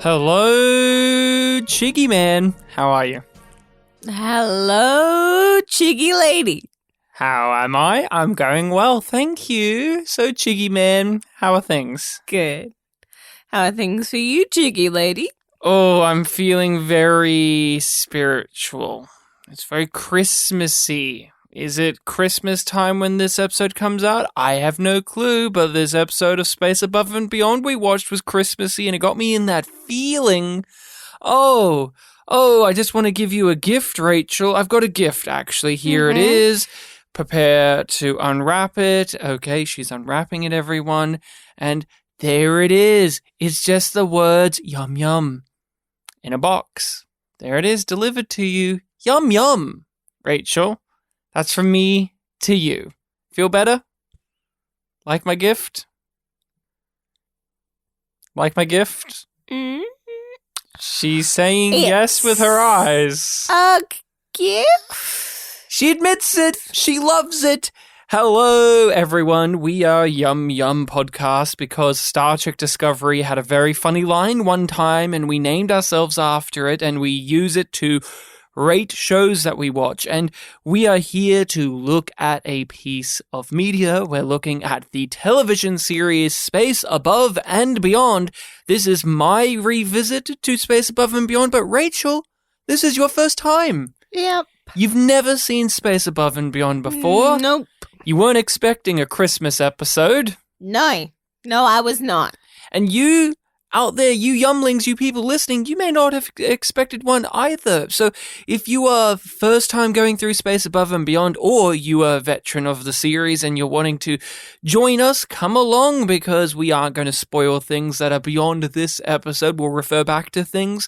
Hello, Chiggy Man. How are you? Hello, Chiggy Lady. How am I? I'm going well, thank you. So, Chiggy Man, how are things? Good. How are things for you, Chiggy Lady? Oh, I'm feeling very spiritual. It's very Christmassy. Is it Christmas time when this episode comes out? I have no clue, but this episode of Space Above and Beyond we watched was Christmassy and it got me in that feeling. Oh, I just want to give you a gift, Rachel. I've got a gift, actually. Here it is. Prepare to unwrap it. Okay, she's unwrapping it, everyone. And there it is. It's just the words Yum Yum in a box. There it is, delivered to you. Yum Yum, Rachel. That's from me to you. Feel better? Like my gift? Like my gift? Mm-hmm. She's saying yes with her eyes. A gift? She admits it. She loves it. Hello, everyone. We are YumYumPodcast because Star Trek Discovery had a very funny line one time and we named ourselves after it and we use it to rate shows that we watch. And we are here to look at a piece of media. We're looking at the television series Space Above and Beyond. This is my revisit to Space Above and Beyond, but Rachel, this is your first time. Yep. You've never seen Space Above and Beyond before? Nope. You weren't expecting a Christmas episode. No, I was not. And you out there, you yumlings, you people listening, you may not have expected one either. So if you are first time going through Space Above and Beyond, or you are a veteran of the series and you're wanting to join us, come along because we aren't going to spoil things that are beyond this episode. We'll refer back to things.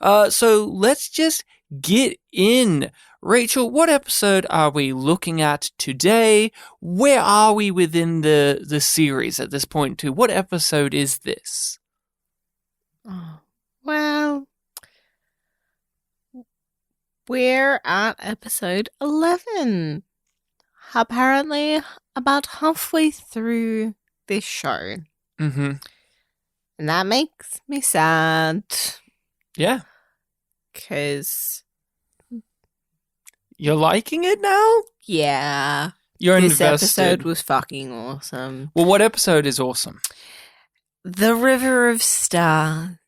So let's just get in. Rachel, what episode are we looking at today? Where are we within the series at this point too? What episode is this? Oh, well, we're at episode 11. Apparently, about halfway through this show. Mm-hmm. And that makes me sad. Yeah. Because, you're liking it now? yeah. You're this invested. episode was fucking awesome. Well, what episode is awesome? The River of Stars.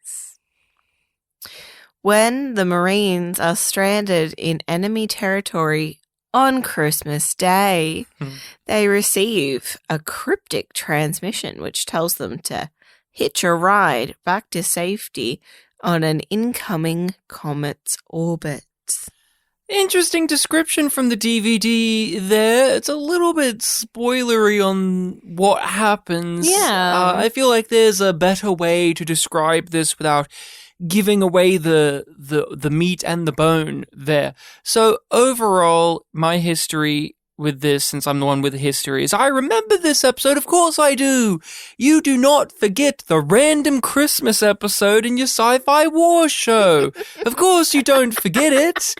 When the Marines are stranded in enemy territory on Christmas Day, they receive a cryptic transmission which tells them to hitch a ride back to safety on an incoming comet's orbit. Interesting description from the DVD there. It's a little bit spoilery on what happens. Yeah. I feel like there's a better way to describe this without giving away the meat and the bone there. So overall, my history with this, since I'm the one with the history, is I remember this episode. Of course I do. You do not forget the random Christmas episode in your Sci-Fi War show. Of course you don't forget it.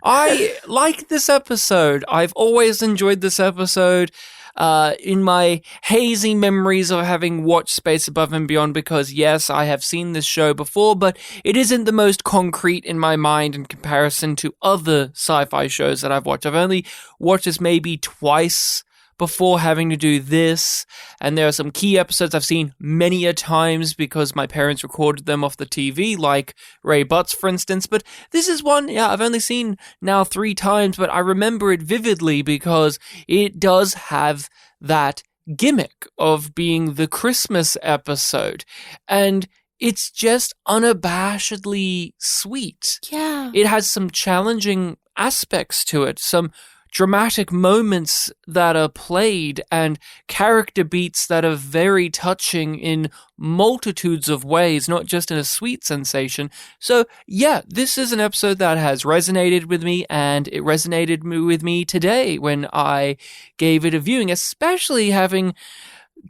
I like this episode. I've always enjoyed this episode in my hazy memories of having watched Space Above and Beyond because, yes, I have seen this show before, but it isn't the most concrete in my mind in comparison to other sci-fi shows that I've watched. I've only watched this maybe twice before having to do this, and there are some key episodes I've seen many a times because my parents recorded them off the TV, like Ray Butts, for instance, but this is one, I've only seen now 3 times, but I remember it vividly because it does have that gimmick of being the Christmas episode, and it's just unabashedly sweet. Yeah. It has some challenging aspects to it, some dramatic moments that are played and character beats that are very touching in multitudes of ways, not just in a sweet sensation. So yeah, this is an episode that has resonated with me, and it resonated with me today when I gave it a viewing, especially having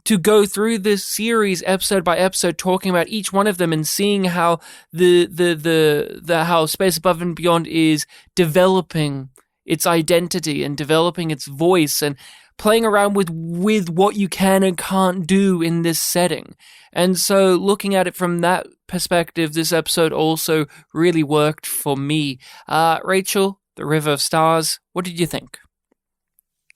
to go through this series episode by episode, talking about each one of them and seeing how how Space Above and Beyond is developing its identity and developing its voice and playing around with what you can and can't do in this setting. And so looking at it from that perspective, this episode also really worked for me. Rachel, The River of Stars, what did you think?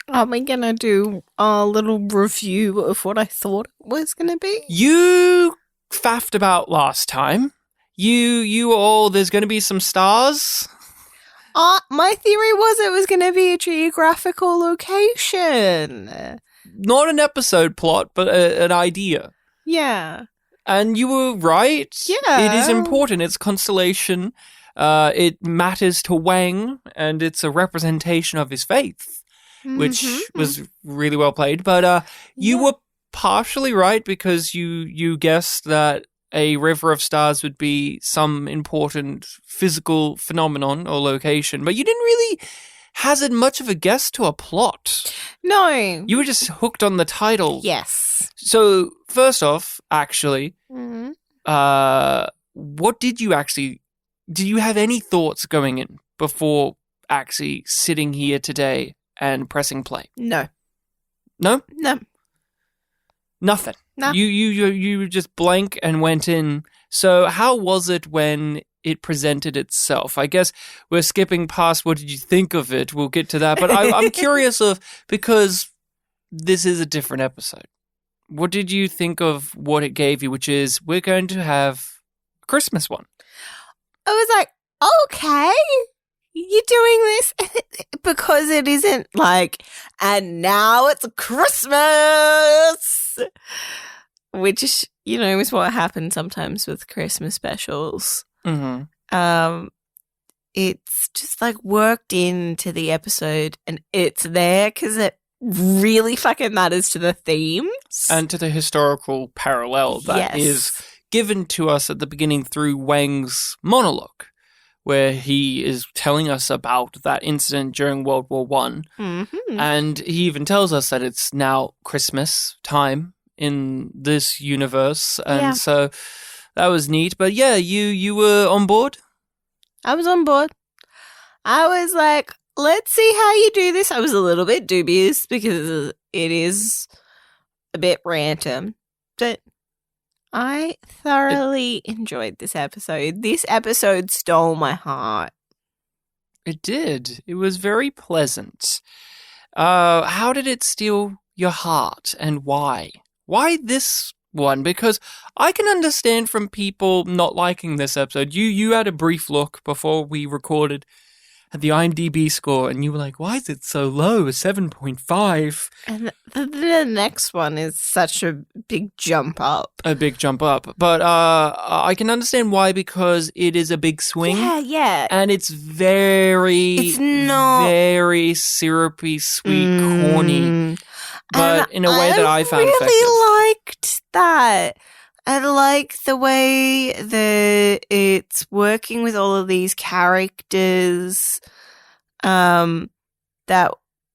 Are we going to do a little review of what I thought it was going to be? You faffed about last time. You all, there's going to be some stars. My theory was it was going to be a geographical location. Not an episode plot, but an idea. Yeah. And you were right. Yeah. It is important. It's constellation. It matters to Wang, and it's a representation of his faith, which was really well played. But you were partially right because you guessed that a river of stars would be some important physical phenomenon or location, but you didn't really hazard much of a guess to a plot. No. You were just hooked on the title. Yes. So, first off, actually, Mm-hmm. what did you have any thoughts going in before actually sitting here today and pressing play? No. No? No. Nothing. No. You just blank and went in. So how was it when it presented itself? I guess we're skipping past what did you think of it. We'll get to that. But I'm curious because this is a different episode. What did you think of what it gave you, which is we're going to have a Christmas one? I was like, okay, you're doing this because it isn't like, and now it's Christmas, which, is what happens sometimes with Christmas specials. Mm-hmm. It's just like worked into the episode and it's there because it really fucking matters to the themes. And to the historical parallel that is given to us at the beginning through Wang's monologue, where he is telling us about that incident during World War I. Mm-hmm. And he even tells us that it's now Christmas time in this universe. And so that was neat. But yeah, you were on board? I was on board. I was like, let's see how you do this. I was a little bit dubious because it is a bit random. But I thoroughly enjoyed this episode. This episode stole my heart. It did. It was very pleasant. How did it steal your heart and why? Why this one? Because I can understand from people not liking this episode. You had a brief look before we recorded at the IMDb score and you were like, why is it so low? A 7.5. And the next one is such a big jump up. A big jump up. But I can understand why, because it is a big swing. Yeah. And it's very syrupy, sweet, corny. But in a way that I found effective. I really liked that. I like the way that it's working with all of these characters that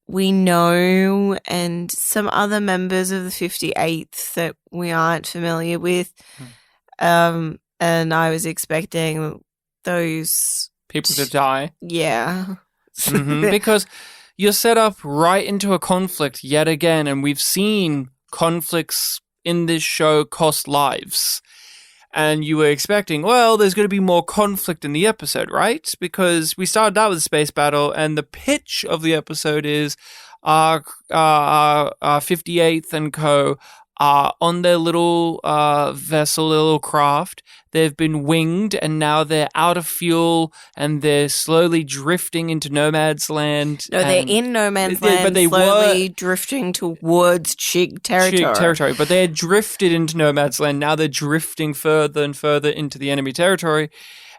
we know and some other members of the 58th that we aren't familiar with. And I was expecting those people to die. Yeah. Mm-hmm. Because you're set up right into a conflict yet again, and we've seen conflicts in this show cost lives. And you were expecting, well, there's going to be more conflict in the episode, right? Because we started out with a space battle, and the pitch of the episode is our 58th and co. are on their little vessel, their little craft. They've been winged, and now they're out of fuel, and they're slowly drifting into no man's land. No, they're in no man's land, but they slowly drifting towards Chig territory. But they had drifted into no man's land. Now they're drifting further and further into the enemy territory.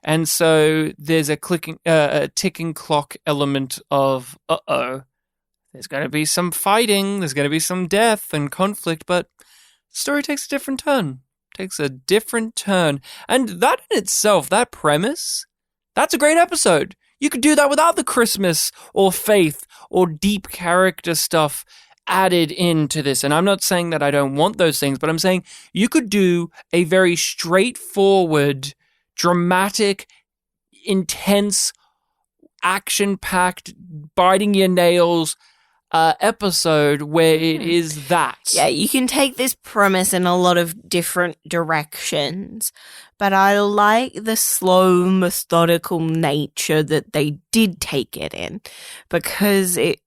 And so there's a ticking clock element of, there's going to be some fighting, there's going to be some death and conflict, but the story takes a different turn. And that in itself, that premise, that's a great episode. You could do that without the Christmas or faith or deep character stuff added into this. And I'm not saying that I don't want those things, but I'm saying you could do a very straightforward, dramatic, intense, action-packed, biting your nails, episode where it is that. Yeah, you can take this premise in a lot of different directions, but I like the slow, methodical nature that they did take it in, because it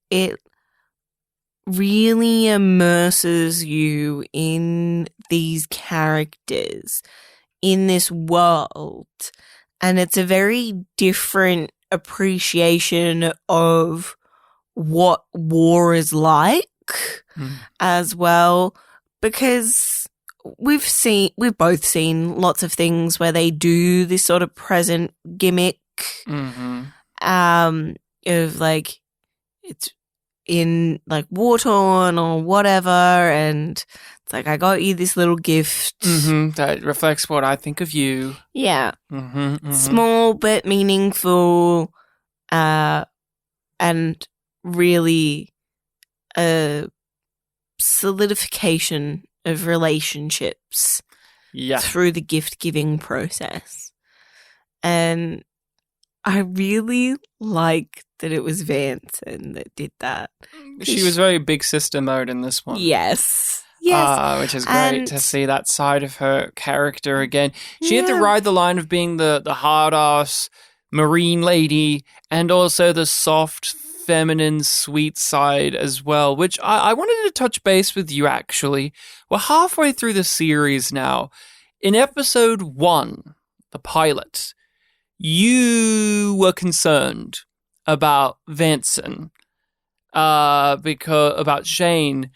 really immerses you in these characters, in this world, and it's a very different appreciation of what war is like as well, because we've both seen lots of things where they do this sort of present gimmick of like it's in like war torn or whatever, and it's like, I got you this little gift that reflects what I think of you. Yeah. Small but meaningful, and really a solidification of relationships through the gift giving process. And I really like that it was Vanson that did that. She was very big sister mode in this one. Yes. Which is great to see that side of her character again. She had to ride the line of being the hard-ass marine lady and also the soft, feminine, sweet side as well, which I wanted to touch base with you, actually. We're halfway through the series now. In episode 1, the pilot, you were concerned about Vanson, about Shane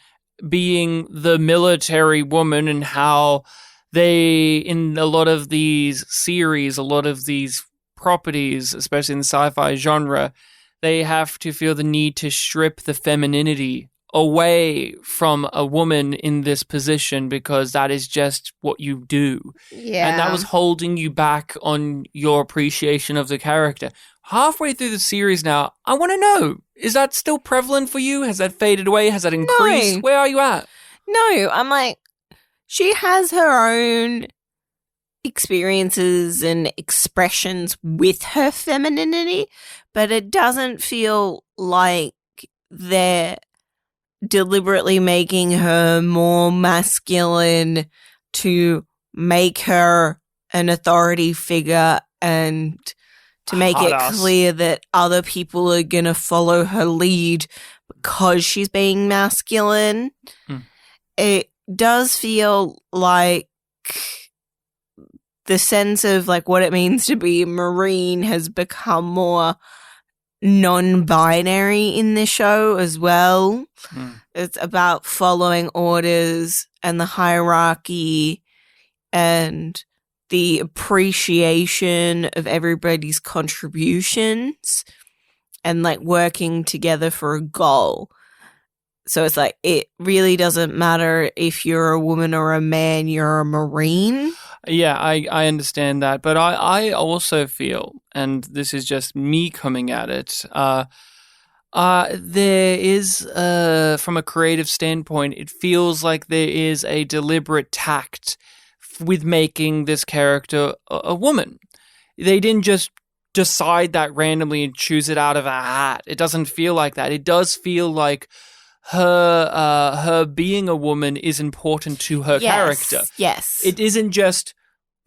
being the military woman, and how they, in a lot of these series, a lot of these properties, especially in the sci-fi genre, they have to feel the need to strip the femininity away from a woman in this position, because that is just what you do. Yeah. And that was holding you back on your appreciation of the character. Halfway through the series now, I want to know, is that still prevalent for you? Has that faded away? Has that increased? No. Where are you at? No, I'm like, she has her own experiences and expressions with her femininity, but it doesn't feel like they're deliberately making her more masculine to make her an authority figure and to make it clear that other people are going to follow her lead because she's being masculine. It does feel like the sense of like what it means to be a Marine has become more non-binary in this show as well. It's about following orders and the hierarchy and the appreciation of everybody's contributions and like working together for a goal. So it's like, it really doesn't matter if you're a woman or a man, you're a Marine. Yeah, I understand that. But I also feel, and this is just me coming at it, there is, from a creative standpoint, it feels like there is a deliberate tact with making this character a woman. They didn't just decide that randomly and choose it out of a hat. It doesn't feel like that. It does feel like her being a woman is important to her character. Yes. It isn't just,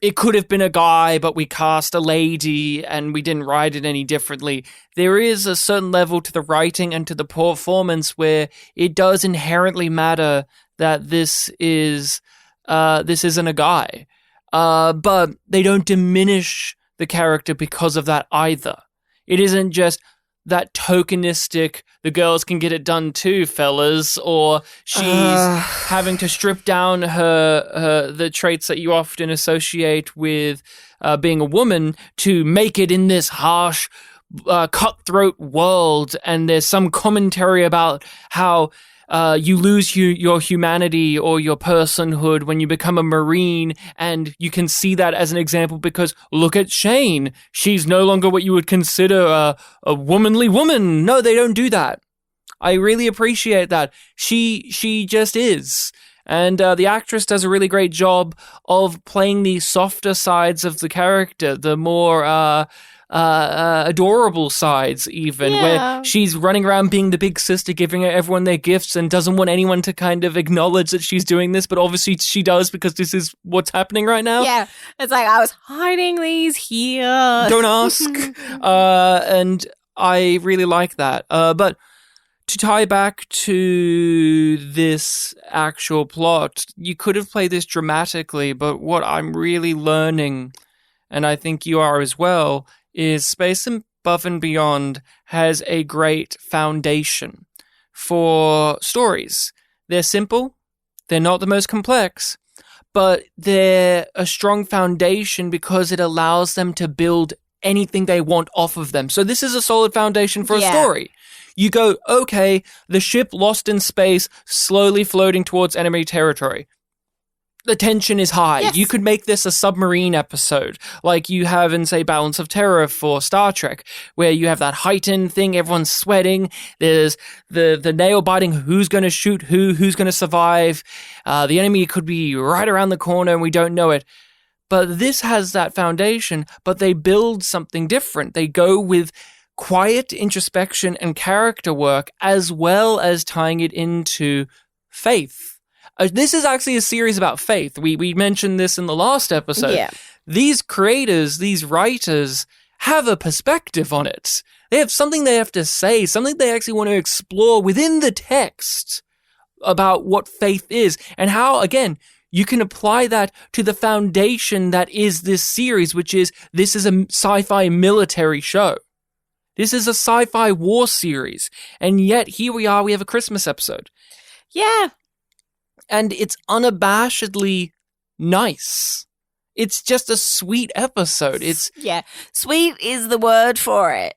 it could have been a guy, but we cast a lady and we didn't write it any differently. There is a certain level to the writing and to the performance where it does inherently matter that this isn't a guy. But they don't diminish the character because of that either. It isn't just that tokenistic, the girls can get it done too, fellas, or she's having to strip down the traits that you often associate with being a woman to make it in this harsh, cutthroat world. And there's some commentary about how you lose your humanity or your personhood when you become a Marine, and you can see that as an example because look at Shane. She's no longer what you would consider a womanly woman. No, they don't do that. I really appreciate that. She just is. And the actress does a really great job of playing the softer sides of the character, the more adorable sides even, where she's running around being the big sister, giving everyone their gifts and doesn't want anyone to kind of acknowledge that she's doing this, but obviously she does because this is what's happening right now. Yeah, it's like, I was hiding these here. Don't ask. And I really like that. But to tie back to this actual plot, you could have played this dramatically, but what I'm really learning, and I think you are as well, is Space Above and Beyond has a great foundation for stories. They're simple, they're not the most complex, but they're a strong foundation because it allows them to build anything they want off of them. So this is a solid foundation for a story. You go, okay, the ship lost in space, slowly floating towards enemy territory. The tension is high. Yes. You could make this a submarine episode, like you have in, say, Balance of Terror for Star Trek, where you have that heightened thing, everyone's sweating, there's the nail-biting, who's going to shoot who's going to survive, the enemy could be right around the corner and we don't know it. But this has that foundation, but they build something different. They go with quiet introspection and character work, as well as tying it into faith. This is actually a series about faith. We mentioned this in the last episode. Yeah. These creators, these writers, have a perspective on it. They have something they have to say, something they actually want to explore within the text about what faith is, and how, again, you can apply that to the foundation that is this series, which is, this is a sci-fi military show. This is a sci-fi war series. And yet, here we are, we have a Christmas episode. Yeah. And it's unabashedly nice. It's just a sweet episode. Sweet is the word for it.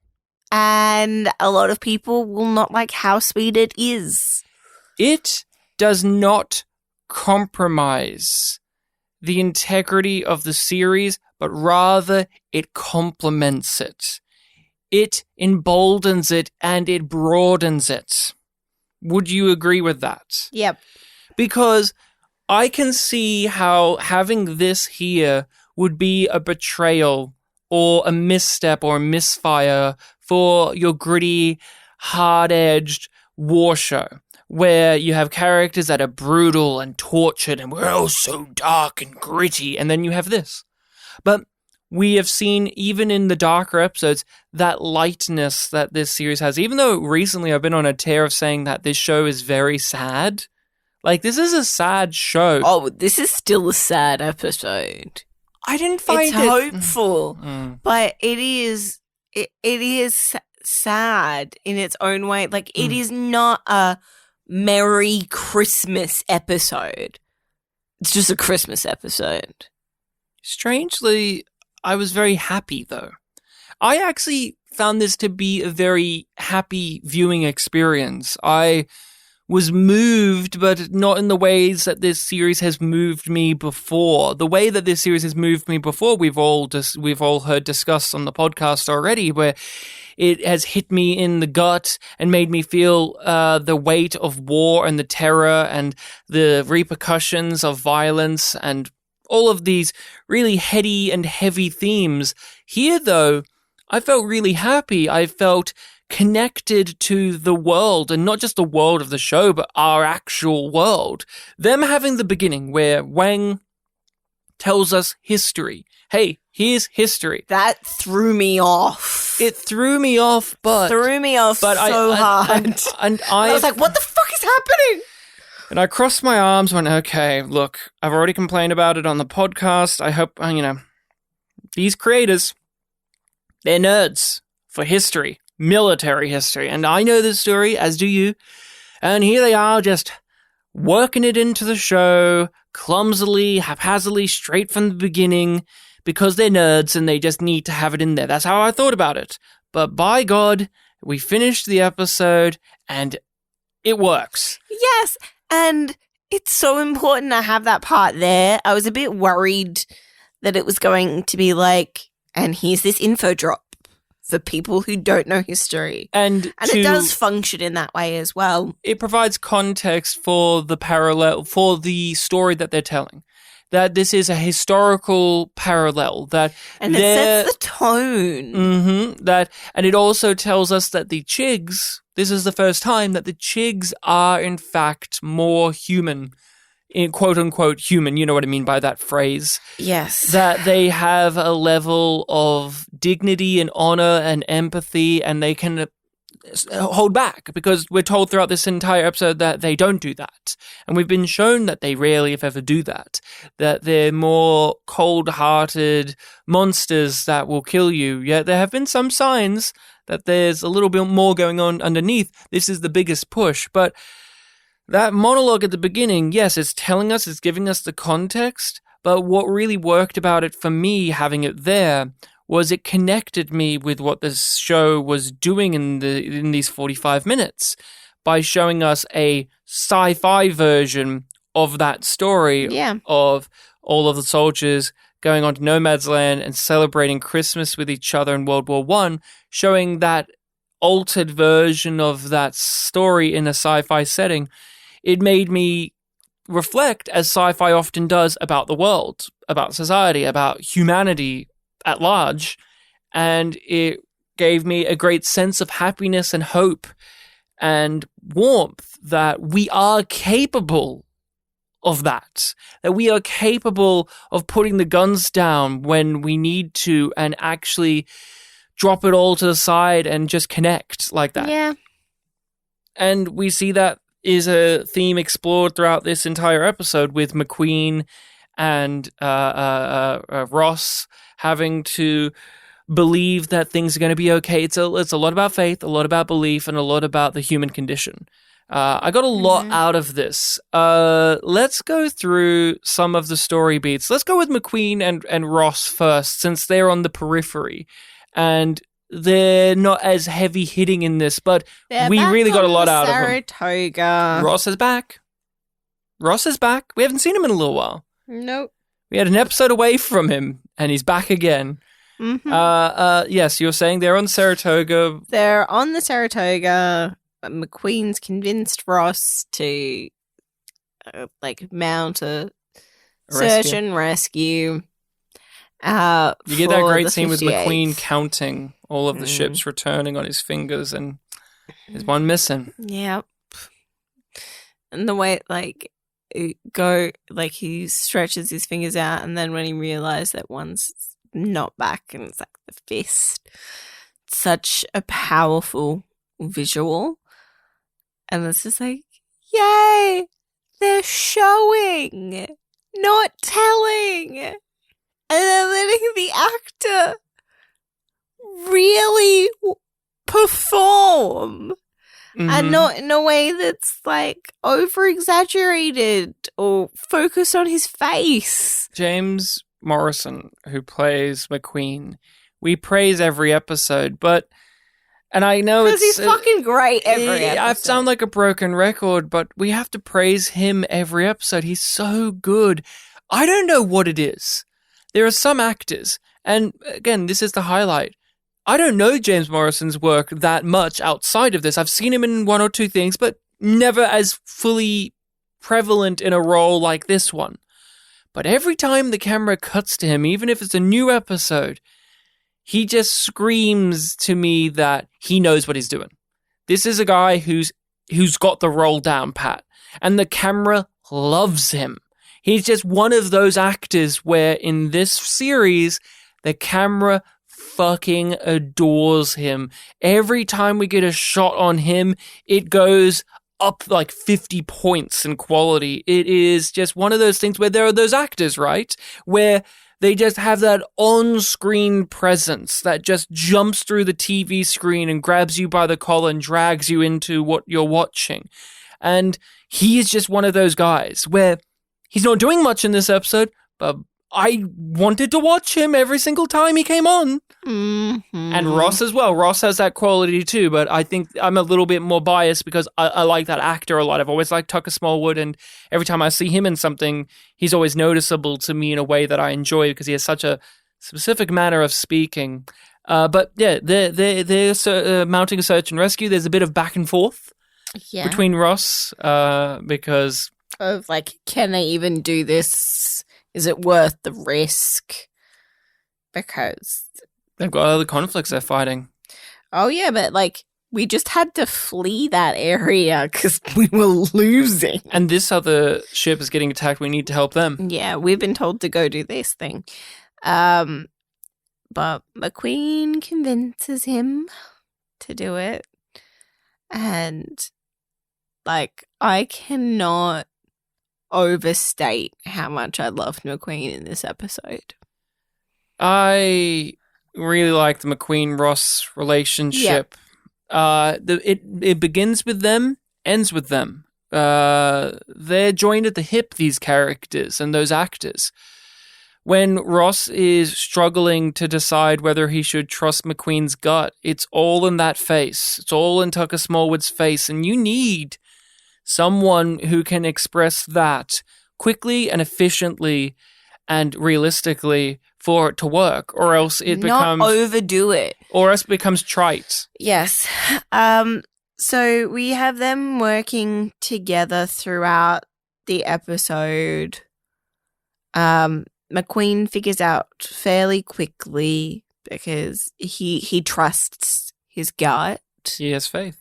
And a lot of people will not like how sweet it is. It does not compromise the integrity of the series, but rather it complements it. It emboldens it and it broadens it. Would you agree with that? Yep. Because I can see how having this here would be a betrayal or a misstep or a misfire for your gritty, hard-edged war show, where you have characters that are brutal and tortured and we're all so dark and gritty, and then you have this. But we have seen, even in the darker episodes, that lightness that this series has. Even though recently I've been on a tear of saying that this show is very sad. Like, this is a sad show. Oh, this is still a sad episode. I didn't find it's hopeful, but it is sad in its own way. Like, it is not a Merry Christmas episode. It's just a Christmas episode. Strangely, I was very happy, though. I actually found this to be a very happy viewing experience. I was moved, but not in the ways that this series has moved me before. The way that this series has moved me before, we've all heard discussed on the podcast already, where it has hit me in the gut and made me feel the weight of war and the terror and the repercussions of violence and all of these really heady and heavy themes. Here, though, I felt really happy. I felt connected to the world, and not just the world of the show, but our actual world. Them having the beginning where Wang tells us history. Hey, here's history. That threw me off. It threw me off, but hard. And I was like, what the fuck is happening? And I crossed my arms, went, okay, look, I've already complained about it on the podcast. I hope, these creators, they're nerds for history. Military history, and I know this story, as do you, and here they are just working it into the show, clumsily, haphazardly, straight from the beginning, because they're nerds and they just need to have it in there. That's how I thought about it. But by God, we finished the episode, and it works. Yes, and it's so important to have that part there. I was a bit worried that it was going to be like, and here's this info drop. for people who don't know history. And it does function in that way as well. It provides context for the story that they're telling. That this is a historical parallel. And it sets the tone. Mm-hmm, and it also tells us that the Chigs, this is the first time that the Chigs are in fact more human, in quote unquote human. You know what I mean by that phrase. Yes. That they have a level of dignity and honor and empathy, and they can hold back, because we're told throughout this entire episode that they don't do that. And we've been shown that they rarely, if ever, do that. That they're more cold-hearted monsters that will kill you. Yet there have been some signs that there's a little bit more going on underneath. This is the biggest push. But that monologue at the beginning, yes, it's telling us, it's giving us the context. But what really worked about it for me, having it there, was it connected me with what this show was doing in these 45 minutes by showing us a sci-fi version of that story of all of the soldiers going on to no man's land and celebrating Christmas with each other in World War I, showing that altered version of that story in a sci-fi setting. It made me reflect, as sci-fi often does, about the world, about society, about humanity at large, and it gave me a great sense of happiness and hope and warmth that we are capable of that we are capable of putting the guns down when we need to and actually drop it all to the side and just connect like that. Yeah. And we see that is a theme explored throughout this entire episode with McQueen and Ross having to believe that things are going to be okay. It's a lot about faith, a lot about belief, and a lot about the human condition. I got a lot out of this. Let's go through some of the story beats. Let's go with McQueen and Ross first, since they're on the periphery. And they're not as heavy-hitting in this, but we really got a lot out of them. Saratoga. Ross is back. We haven't seen him in a little while. Nope. We had an episode away from him, and he's back again. Mm-hmm. Yes, you're saying they're on Saratoga. They're on the Saratoga. McQueen's convinced Ross to mount a search and rescue. You get that great scene with McQueen counting all of the ships returning on his fingers, and there's one missing. Yep. And the way he stretches his fingers out, and then when he realized that one's not back, and it's like the fist. Such a powerful visual. And it's just like, yay! They're showing, not telling. And they're letting the actor really perform. And not in a way that's over-exaggerated or focused on his face. James Morrison, who plays McQueen, we praise every episode, and I know because he's fucking great every episode. I sound like a broken record, but we have to praise him every episode. He's so good. I don't know what it is. There are some actors, and again, this is the highlight. I don't know James Morrison's work that much outside of this. I've seen him in one or two things, but never as fully prevalent in a role like this one. But every time the camera cuts to him, even if it's a new episode, he just screams to me that he knows what he's doing. This is a guy who's got the role down pat, and the camera loves him. He's just one of those actors where in this series, the camera fucking adores him. Every time we get a shot on him, it goes up 50 points in quality. It is just one of those things where there are those actors, right? Where they just have that on-screen presence that just jumps through the TV screen and grabs you by the collar and drags you into what you're watching. And he is just one of those guys where he's not doing much in this episode, but I wanted to watch him every single time he came on. Mm-hmm. And Ross as well. Ross has that quality too, but I think I'm a little bit more biased because I like that actor a lot. I've always liked Tucker Smallwood, and every time I see him in something, he's always noticeable to me in a way that I enjoy because he has such a specific manner of speaking. But yeah, they're mounting a search and rescue. There's a bit of back and forth between Ross because of like, can they even do this? Is it worth the risk? Because they've got other conflicts they're fighting. Oh yeah, but like we just had to flee that area because we were losing. And this other ship is getting attacked. We need to help them. Yeah, we've been told to go do this thing. But McQueen convinces him to do it. And like, I cannot overstate how much I loved McQueen in this episode. I really like the McQueen-Ross relationship. It begins with them, ends with them. They're joined at the hip, these characters and those actors. When Ross is struggling to decide whether he should trust McQueen's gut, it's all in that face. It's all in Tucker Smallwood's face, and you need someone who can express that quickly and efficiently and realistically for it to work, or else it becomes... Not overdo it. Or else it becomes trite. Yes. So we have them working together throughout the episode. McQueen figures out fairly quickly because he trusts his gut. He has faith.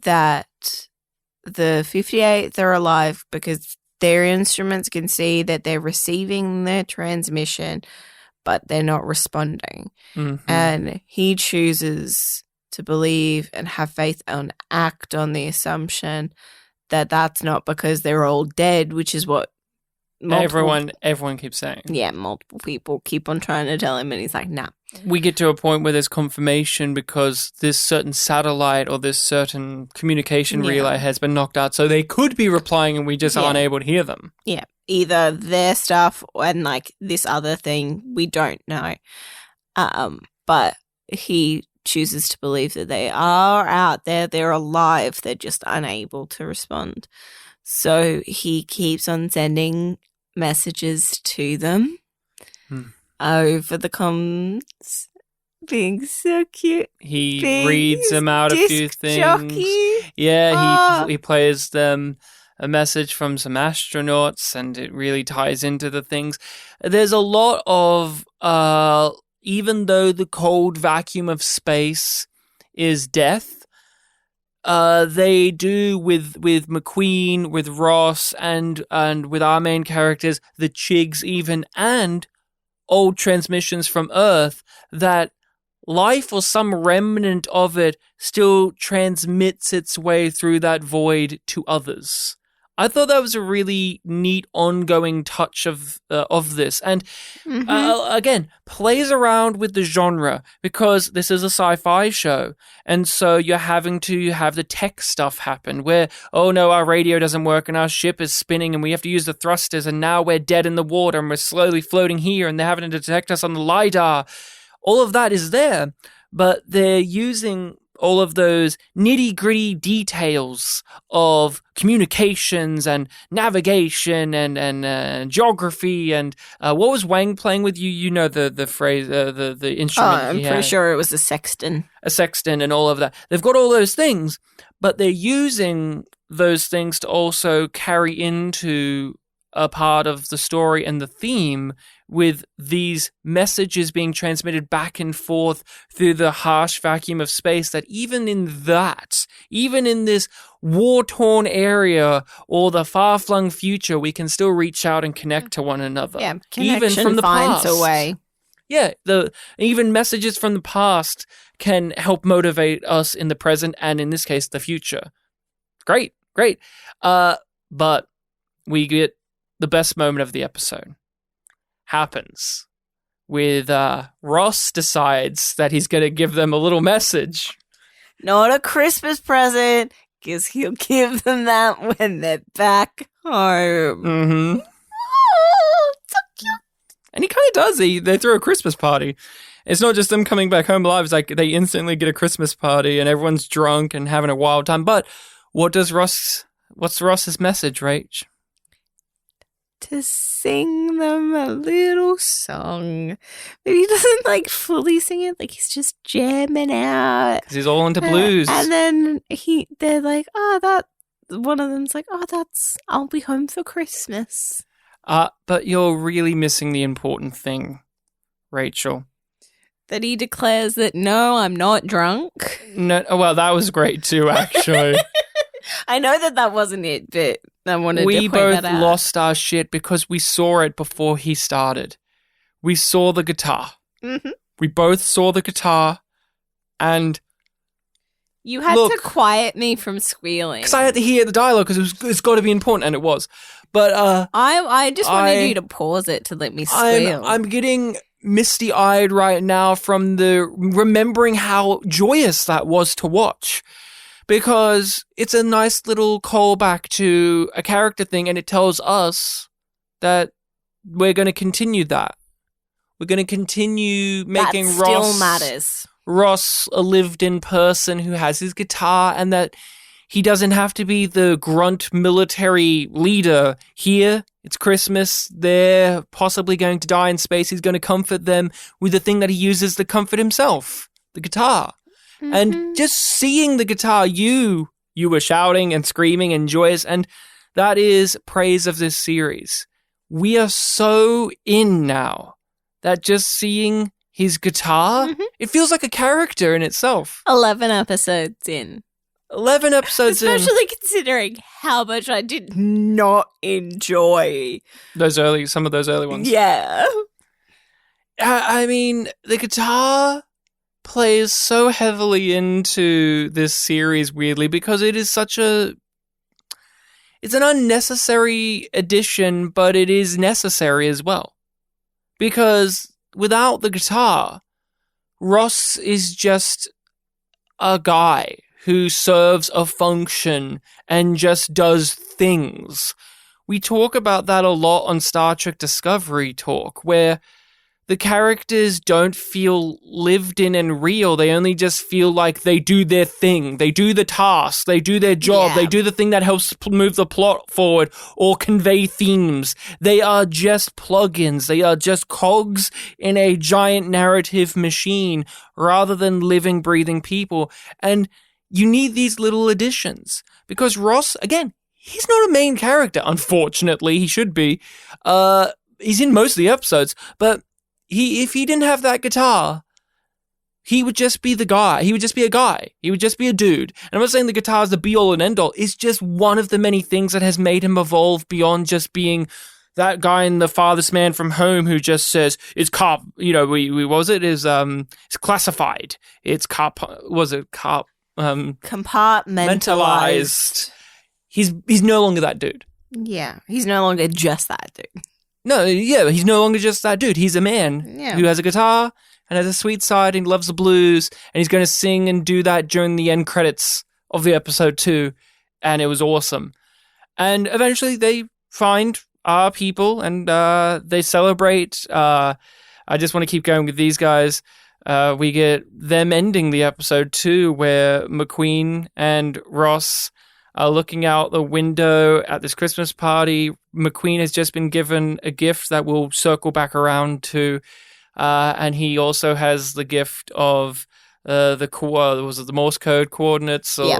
That the 58th are alive because their instruments can see that they're receiving their transmission, but they're not responding. Mm-hmm. And he chooses to believe and have faith and act on the assumption that that's not because they're all dead, which is what everyone keeps saying. Yeah, multiple people keep on trying to tell him, and he's like, nah. We get to a point where there's confirmation because this certain satellite or this certain communication relay has been knocked out, so they could be replying and we just aren't able to hear them. Yeah, either their stuff and like this other thing, we don't know. But he chooses to believe that they are out there, they're alive, they're just unable to respond. So he keeps on sending messages to them over the comms, being so cute. He reads them out a few things. Jockey. Yeah, he plays them a message from some astronauts, and it really ties into the things. There's a lot of, even though the cold vacuum of space is death, they do with McQueen, with Ross, and with our main characters, the Chigs even, and old transmissions from Earth, that life or some remnant of it still transmits its way through that void to others. I thought that was a really neat ongoing touch of this, and again, plays around with the genre because this is a sci-fi show, and so you're having to have the tech stuff happen where, oh no, our radio doesn't work and our ship is spinning and we have to use the thrusters, and now we're dead in the water and we're slowly floating here and they're having to detect us on the LiDAR. All of that is there, but they're using all of those nitty-gritty details of communications and navigation and geography and what was Wang playing with you? You know the phrase, the instrument. I'm pretty sure it was a sextant. A sextant and all of that. They've got all those things, but they're using those things to also carry into a part of the story and the theme, with these messages being transmitted back and forth through the harsh vacuum of space, that even in this war-torn area or the far-flung future, we can still reach out and connect to one another. Yeah, connection even from the finds past. a way. Yeah, even messages from the past can help motivate us in the present and, in this case, the future. Great. But we get the best moment of the episode. Happens with Ross decides that he's going to give them a little message. Not a Christmas present, because he'll give them that when they're back home. Mm-hmm. Oh, so cute. And he kind of does. They throw a Christmas party. It's not just them coming back home alive. It's like they instantly get a Christmas party and everyone's drunk and having a wild time. But what's Ross's message, Rach? to sing them a little song. But he doesn't like fully sing it, like he's just jamming out. 'Cause he's all into blues. And then they're like, one of them's like, I'll be home for Christmas. But you're really missing the important thing, Rachel. That he declares that, no, I'm not drunk. No, well, that was great too, actually. I know that wasn't it, but I wanted to point that out. We both lost our shit because we saw it before he started. We saw the guitar. Mm-hmm. We both saw the guitar, and you had to quiet me from squealing because I had to hear the dialogue because it's got to be important, and it was. But I just wanted you to pause it to let me squeal. I'm getting misty-eyed right now from remembering how joyous that was to watch. Because it's a nice little callback to a character thing, and it tells us that we're going to continue that. We're going to continue making that still matters. Ross a lived-in person who has his guitar, and that he doesn't have to be the grunt military leader here. It's Christmas. They're possibly going to die in space. He's going to comfort them with the thing that he uses to comfort himself, the guitar. Mm-hmm. And just seeing the guitar, you were shouting and screaming and joyous, and that is praise of this series. We are so in now that just seeing his guitar, it feels like a character in itself. 11 episodes in. 11 episodes Especially considering how much I did not enjoy some of those early ones. Yeah. I mean, the guitar plays so heavily into this series, weirdly, because it is it's an unnecessary addition, but it is necessary as well. Because without the guitar, Ross is just a guy who serves a function and just does things. We talk about that a lot on Star Trek Discovery Talk, where the characters don't feel lived in and real. They only just feel like they do their thing. They do the task. They do their job. Yeah. They do the thing that helps move the plot forward or convey themes. They are just plugins. They are just cogs in a giant narrative machine rather than living, breathing people. And you need these little additions because Ross, again, he's not a main character. Unfortunately, he should be. He's in most of the episodes, but if he didn't have that guitar, he would just be the guy. He would just be a guy. He would just be a dude. And I'm not saying the guitar is the be-all and end-all. It's just one of the many things that has made him evolve beyond just being that guy in The Farthest Man from Home who just says, it's it's classified. It's compartmentalized. He's no longer that dude. Yeah, he's no longer just that dude. No, yeah, he's no longer just that dude. He's a man who has a guitar and has a sweet side and loves the blues, and he's going to sing and do that during the end credits of the episode 2, and it was awesome. And eventually they find our people and they celebrate. I just want to keep going with these guys. We get them ending the episode 2 where McQueen and Ross are looking out the window at this Christmas party. McQueen has just been given a gift that we'll circle back around to, and he also has the gift of the Morse code coordinates or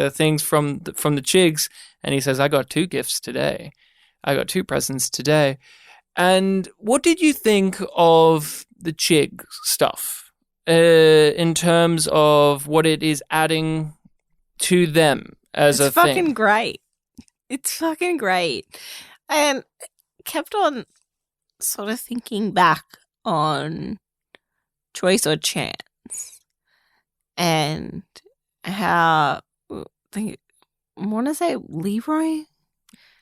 things from the Chigs, and he says, "I got 2 gifts today. I got 2 presents today." And what did you think of the Chig stuff in terms of what it is adding to them? It's fucking great. It's fucking great. And kept on sort of thinking back on Choice or Chance and how I want to say Leroy?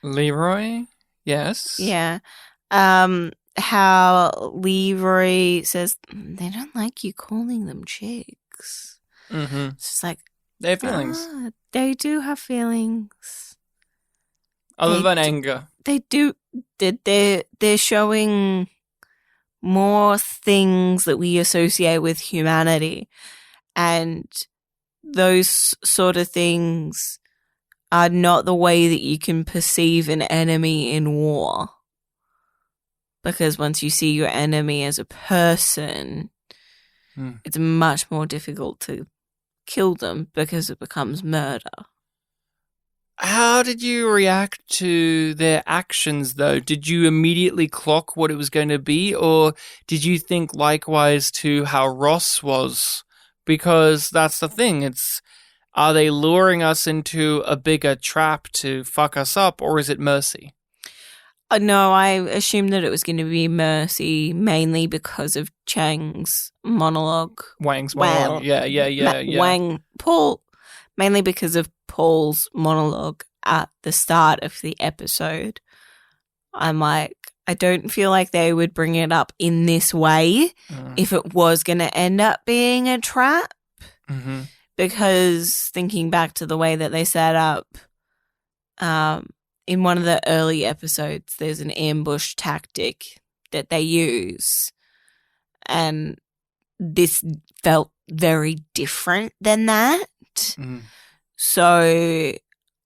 Leroy? Yes. Yeah. How Leroy says they don't like you calling them chicks. Mm-hmm. It's just like, they have feelings. They do have feelings. Other than anger. They do. They're showing more things that we associate with humanity. And those sort of things are not the way that you can perceive an enemy in war. because once you see your enemy as a person, it's much more difficult to kill them because it becomes murder. How did you react to their actions, though? Did you immediately clock what it was going to be, or did you think likewise to how Ross was? Because that's the thing. Are they luring us into a bigger trap to fuck us up, or is it mercy? No, I assumed that it was going to be mercy, mainly because of Chang's monologue. Wang's monologue. Yeah. Paul, mainly because of Paul's monologue at the start of the episode. I'm like, I don't feel like they would bring it up in this way if it was going to end up being a trap. Mm-hmm. Because thinking back to the way that they set up, in one of the early episodes, there's an ambush tactic that they use. And this felt very different than that. Mm. So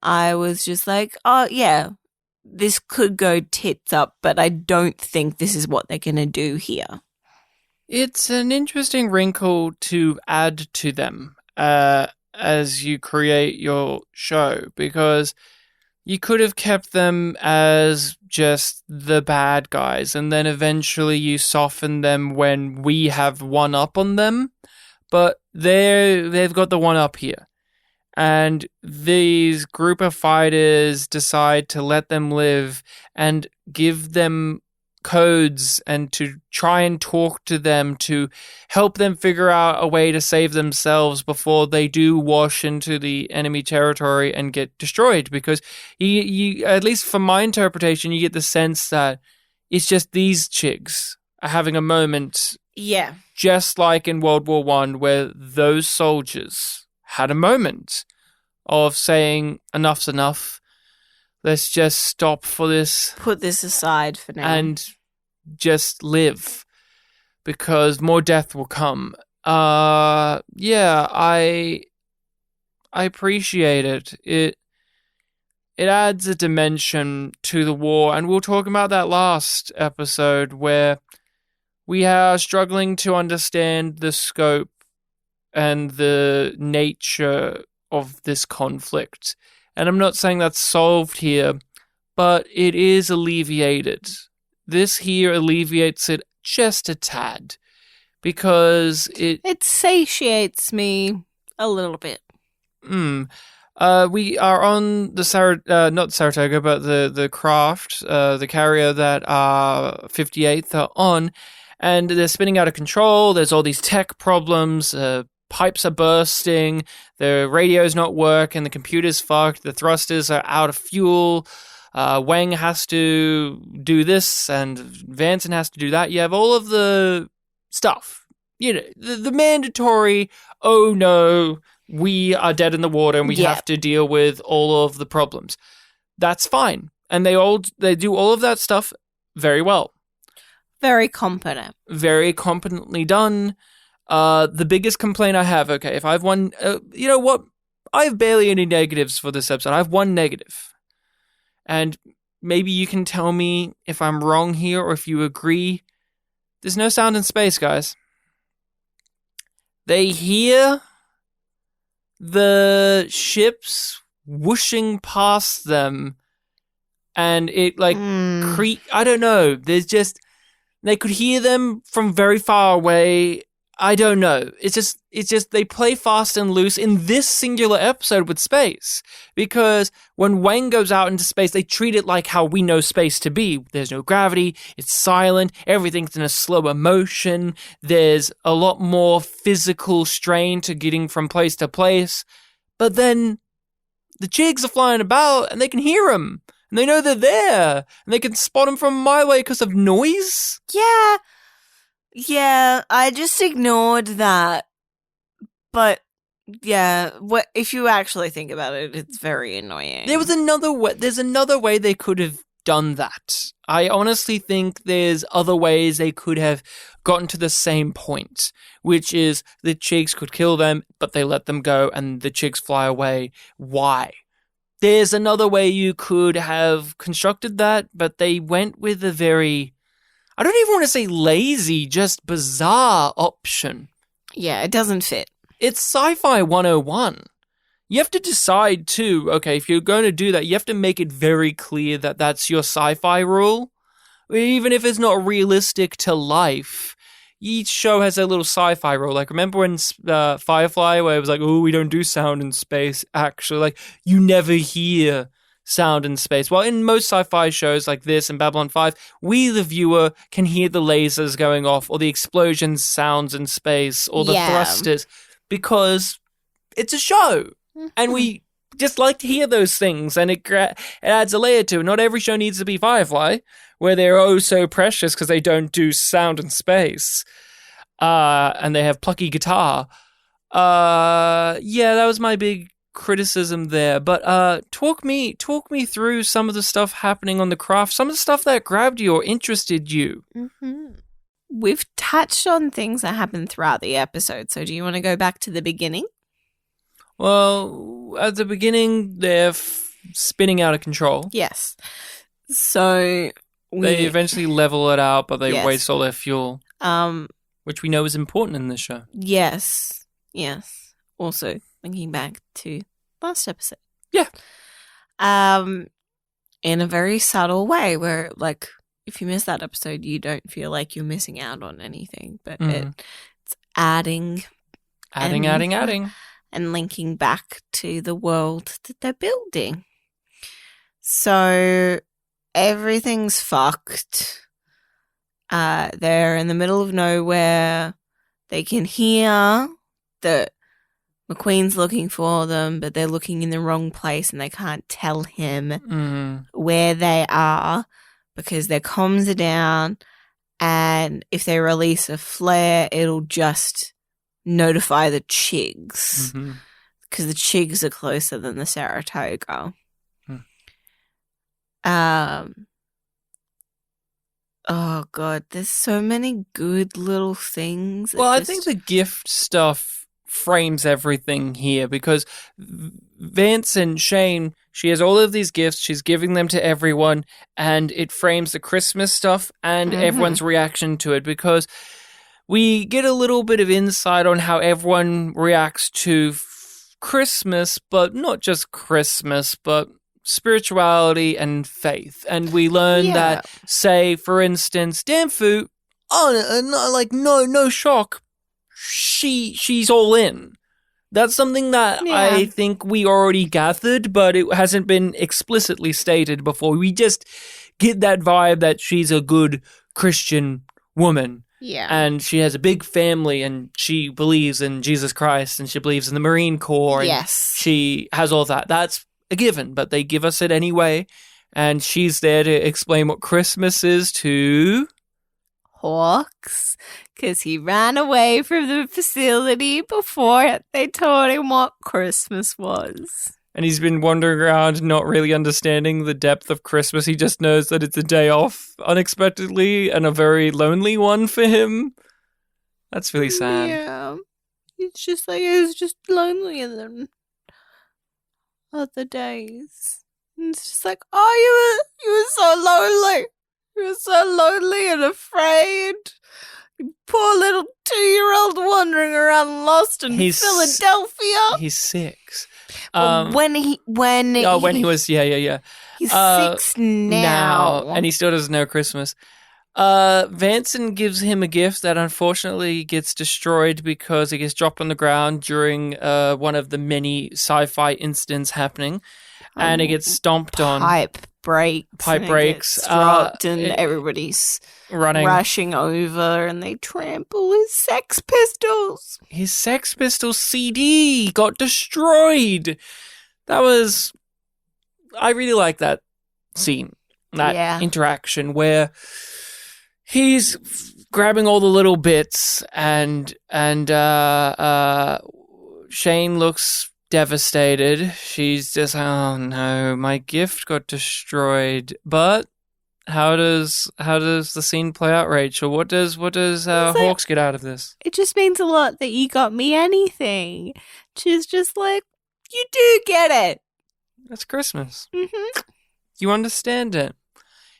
I was just like, oh, yeah, this could go tits up, but I don't think this is what they're going to do here. It's an interesting wrinkle to add to them as you create your show, because you could have kept them as just the bad guys, and then eventually you soften them when we have one up on them, but they've got the one up here. And these group of fighters decide to let them live and give them codes and to try and talk to them to help them figure out a way to save themselves before they do wash into the enemy territory and get destroyed. Because you at least from my interpretation, you get the sense that it's just these chicks are having a moment. Yeah. Just like in World War I, where those soldiers had a moment of saying, enough's enough. Let's just stop for this. Put this aside for now. And just live. Because more death will come. Yeah, I appreciate it. It adds a dimension to the war. And we'll talk about that last episode where we are struggling to understand the scope and the nature of this conflict. And I'm not saying that's solved here, but it is alleviated. This here alleviates it just a tad, because it satiates me a little bit. We are on the not Saratoga, but the craft, the carrier that 58th are on, and they're spinning out of control. There's all these tech problems. Pipes are bursting, the radio's not working, the computer's fucked, the thrusters are out of fuel, Wang has to do this, and Vanson has to do that. You have all of the stuff. You know, the mandatory, oh no, we are dead in the water and we have to deal with all of the problems. That's fine. And they do all of that stuff very well. Very competent. Very competently done. The biggest complaint I have, okay, if I have one, you know what? I have barely any negatives for this episode. I have one negative. And maybe you can tell me if I'm wrong here or if you agree. There's no sound in space, guys. They hear the ships whooshing past them and it like I don't know. There's just, they could hear them from very far away. I don't know. It's just they play fast and loose in this singular episode with space. Because when Wang goes out into space, they treat it like how we know space to be. There's no gravity. It's silent. Everything's in a slower motion. There's a lot more physical strain to getting from place to place. But then the jigs are flying about and they can hear them. And they know they're there. And they can spot them from a mile away because of noise. Yeah, I just ignored that. But yeah, what if you actually think about it, it's very annoying. There's another way they could have done that. I honestly think there's other ways they could have gotten to the same point, which is the chicks could kill them, but they let them go and the chicks fly away. Why? There's another way you could have constructed that, but they went with a very, I don't even want to say lazy, just bizarre option. Yeah, it doesn't fit. It's Sci-Fi 101. You have to decide too, okay, if you're going to do that, you have to make it very clear that that's your sci-fi rule. Even if it's not realistic to life, each show has a little sci-fi rule. Like, remember when Firefly, where it was like, oh, we don't do sound in space, actually. Like, you never hear sound in space. Well, in most sci-fi shows like this and Babylon 5, we, the viewer, can hear the lasers going off or the explosions sounds in space or the thrusters because it's a show. And we just like to hear those things, and it adds a layer to it. Not every show needs to be Firefly, where they're oh so precious because they don't do sound in space, and they have plucky guitar. Yeah, that was my big criticism there. But talk me through some of the stuff happening on the craft, some of the stuff that grabbed you or interested you. Mm-hmm. We've touched on things that happened throughout the episode, so do you want to go back to the beginning? Well, at the beginning, they're spinning out of control. Yes. So they eventually level it out, but they Yes. waste all their fuel, which we know is important in this show. Yes. Also, linking back to last episode. Yeah. In a very subtle way, where like if you miss that episode, you don't feel like you're missing out on anything, but it's adding. And linking back to the world that they're building. So everything's fucked. They're in the middle of nowhere. They can hear that McQueen's looking for them, but they're looking in the wrong place and they can't tell him where they are because their comms are down. And if they release a flare, it'll just notify the Chigs because the Chigs are closer than the Saratoga. Oh god, there's so many good little things. Well, I think the gift stuff frames everything here because Vance and Shane, she has all of these gifts, she's giving them to everyone, and it frames the Christmas stuff and everyone's reaction to it because we get a little bit of insight on how everyone reacts to Christmas, but not just Christmas, but spirituality and faith. And we learn that, say, for instance, Danfu, no shock, she's all in. That's something that I think we already gathered, but it hasn't been explicitly stated before. We just get that vibe that she's a good Christian woman. Yeah. And she has a big family and she believes in Jesus Christ and she believes in the Marine Corps. And she has all that. That's a given, but they give us it anyway. And she's there to explain what Christmas is to Hawks, because he ran away from the facility before they told him what Christmas was. And he's been wandering around not really understanding the depth of Christmas. He just knows that it's a day off unexpectedly and a very lonely one for him. That's really sad. Yeah. It's just like it was just lonelier than other days. And it's just like, oh, you were so lonely. You were so lonely and afraid. You poor little 2-year-old wandering around lost in Philadelphia. He's 6. When he was he's 6 now, and he still doesn't know Christmas. Vanson gives him a gift that unfortunately gets destroyed because it gets dropped on the ground during one of the many sci-fi incidents happening, and it gets stomped on. Pipe breaks, dropped, and everybody's rushing over, and they trample his Sex Pistols. His Sex Pistols CD got destroyed. I really like that scene, that interaction where he's grabbing all the little bits, and Shane looks devastated. She's just, oh no, my gift got destroyed. But how does the scene play out, Rachel? What does Hawks get out of this? It just means a lot that you got me anything. She's just like, you do get it. That's Christmas. Mm-hmm. You understand it.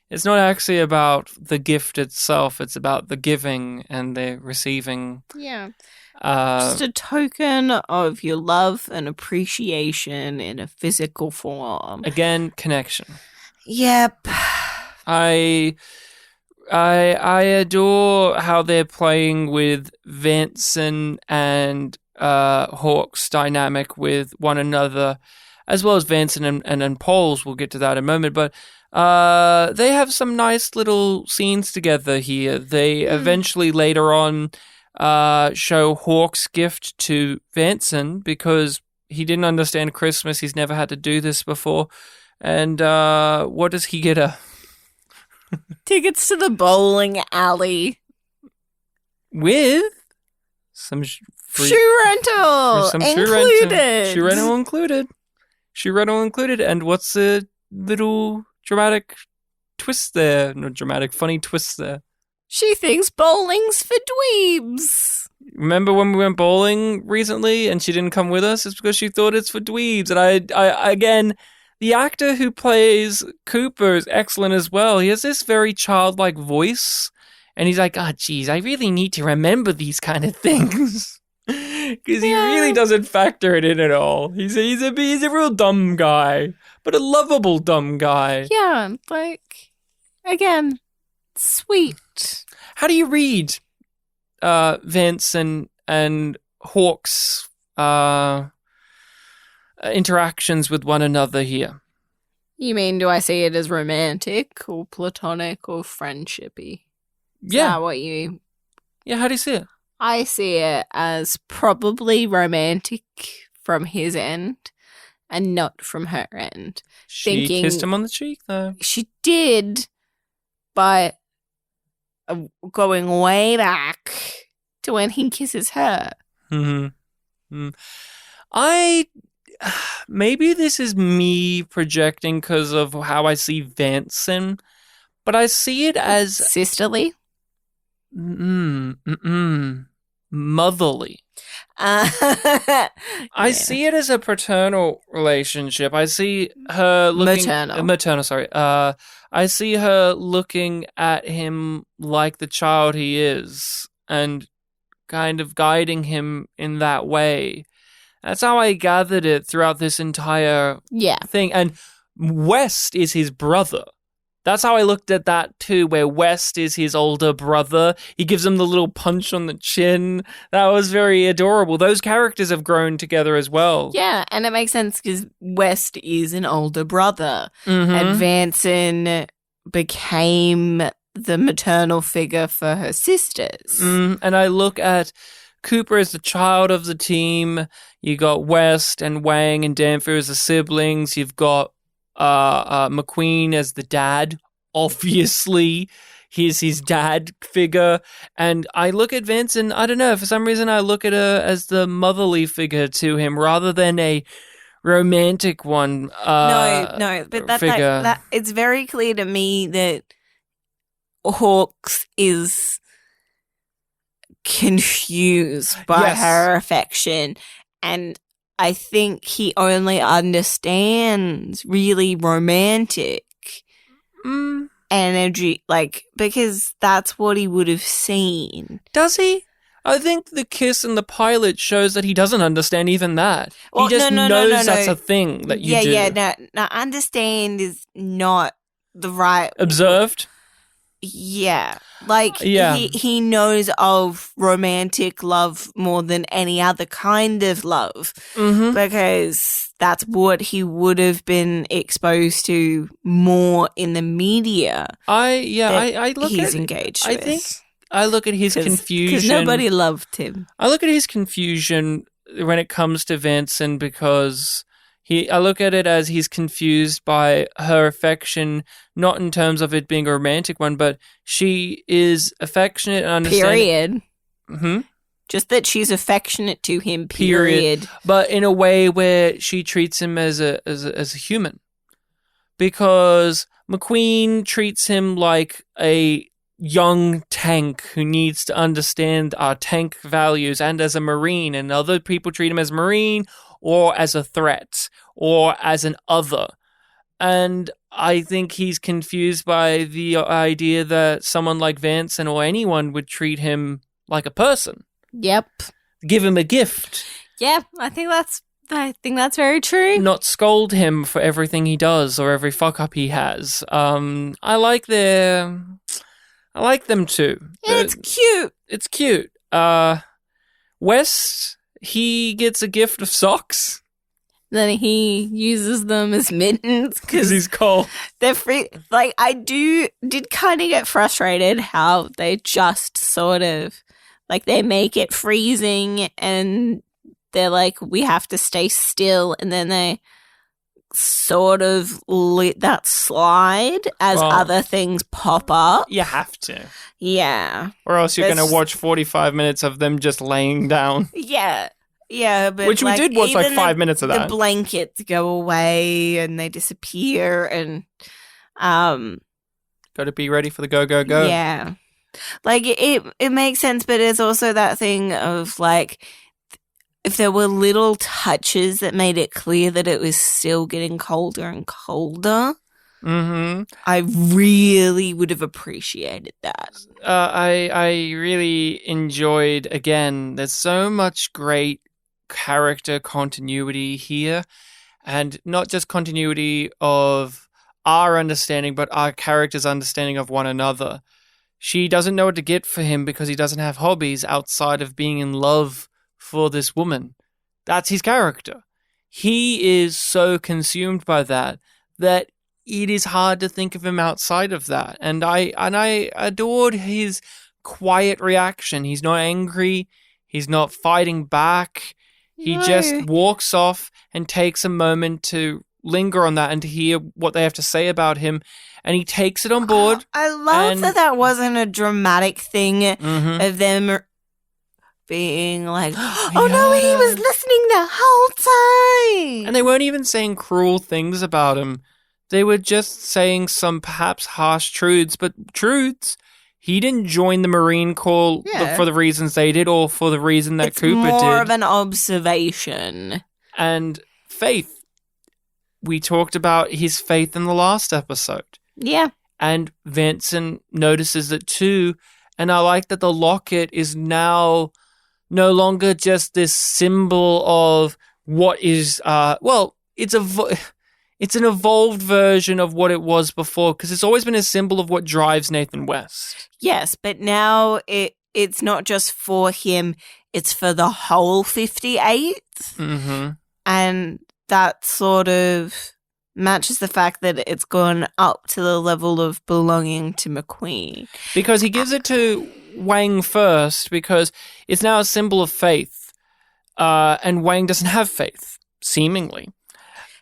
It's not actually about the gift itself. It's about the giving and the receiving. Yeah. Just a token of your love and appreciation in a physical form. Again, connection. Yep. I adore how they're playing with Vanson and Hawk's dynamic with one another, as well as Vanson and Paul's. We'll get to that in a moment, but they have some nice little scenes together here. They eventually later on show Hawk's gift to Vanson because he didn't understand Christmas. He's never had to do this before. And what does he get her? Tickets to the bowling alley. With some shoe rental included. Shoe rental included. Shoe rental included. And what's the little dramatic twist there? No dramatic, funny twist there. She thinks bowling's for dweebs. Remember when we went bowling recently and she didn't come with us? It's because she thought it's for dweebs. And I again, the actor who plays Cooper is excellent as well. He has this very childlike voice. And he's like, oh, geez, I really need to remember these kind of things. Because he really doesn't factor it in at all. He's a real dumb guy, but a lovable dumb guy. Yeah, like, again, sweet. How do you read Vince and Hawk's interactions with one another here? You mean, do I see it as romantic or platonic or friendshipy? Is that what you... Yeah, how do you see it? I see it as probably romantic from his end and not from her end. She kissed him on the cheek, though. She did, but going way back to when he kisses her. Mm-hmm. Maybe this is me projecting because of how I see Vanson, but I see it as... sisterly? Motherly. I see it as a paternal relationship. I see her looking... Maternal, sorry. I see her looking at him like the child he is and kind of guiding him in that way. That's how I gathered it throughout this entire thing. And West is his brother. That's how I looked at that too, where West is his older brother. He gives him the little punch on the chin. That was very adorable. Those characters have grown together as well. Yeah, and it makes sense because West is an older brother. And Vanson became the maternal figure for her sisters. And I look at Cooper as the child of the team. You got West and Wang and Danfer as the siblings. You've got McQueen as the dad. Obviously, he's his dad figure. And I look at Vince and I don't know, for some reason I look at her as the motherly figure to him rather than a romantic one. No, but that it's very clear to me that Hawks is confused by her affection, and I think he only understands really romantic energy, like, because that's what he would have seen. Does he? I think the kiss in the pilot shows that he doesn't understand even that. Well, he just knows that's a thing that you do. Yeah, no, understand is not the right... Observed? Yeah. Like, he knows of romantic love more than any other kind of love because that's what he would have been exposed to more in the media. I look he's engaged with. I think I look at his confusion. Because nobody loved him. I look at his confusion when it comes to Vanson because... I look at it as he's confused by her affection, not in terms of it being a romantic one, but she is affectionate and understanding. Period. Just that she's affectionate to him, period. But in a way where she treats him as a human. Because McQueen treats him like a young tank who needs to understand our tank values and as a Marine, and other people treat him as Marine or as a threat, or as an other. And I think he's confused by the idea that someone like Vincent or anyone would treat him like a person. Yep. Give him a gift. Yeah, I think that's very true. Not scold him for everything he does or every fuck up he has. I like them too. It's cute. It's cute. West, he gets a gift of socks. Then he uses them as mittens Because he's cold. they're free. Like, I did kind of get frustrated how they just sort of, like, they make it freezing and they're like, we have to stay still, and then they sort of let that slide as other things pop up. You have to. Yeah. Or else you're going to watch 45 minutes of them just laying down. Yeah. Yeah, but which we did watch like 5 minutes of that. The blankets go away and they disappear, and got to be ready for the go. Yeah, like it makes sense, but it's also that thing of like, if there were little touches that made it clear that it was still getting colder and colder, I really would have appreciated that. I really enjoyed, again, there's so much great character continuity here, and not just continuity of our understanding, but our character's understanding of one another. She doesn't know what to get for him because he doesn't have hobbies outside of being in love for this woman. That's his character. He is so consumed by that it is hard to think of him outside of that. And I adored his quiet reaction. He's not angry. He's not fighting back. He just walks off and takes a moment to linger on that and to hear what they have to say about him. And he takes it on board. I love that wasn't a dramatic thing of them being like, oh no, he was listening the whole time. And they weren't even saying cruel things about him. They were just saying some perhaps harsh truths, but truths. He didn't join the Marine Corps for the reasons they did, or for the reason that Cooper did. It's more of an observation. And faith. We talked about his faith in the last episode. Yeah. And Vincent notices it too. And I like that the locket is now no longer just this symbol of what is, it's an evolved version of what it was before, because it's always been a symbol of what drives Nathan West. Yes, but now it's not just for him, it's for the whole 58th. Mm-hmm. And that sort of matches the fact that it's gone up to the level of belonging to McQueen. Because he gives it to Wang first, because it's now a symbol of faith. And Wang doesn't have faith, seemingly.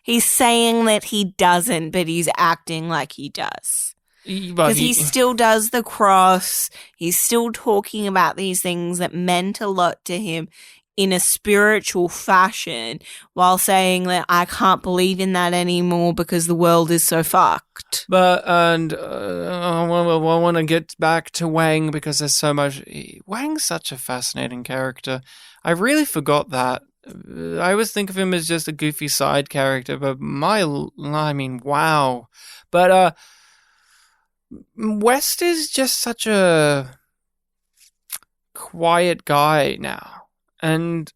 He's saying that he doesn't, but he's acting like he does. Because he still does the cross. He's still talking about these things that meant a lot to him in a spiritual fashion, while saying that I can't believe in that anymore because the world is so fucked. I want to get back to Wang because there's so much. Wang's such a fascinating character. I really forgot that. I always think of him as just a goofy side character, but wow. But West is just such a quiet guy now, and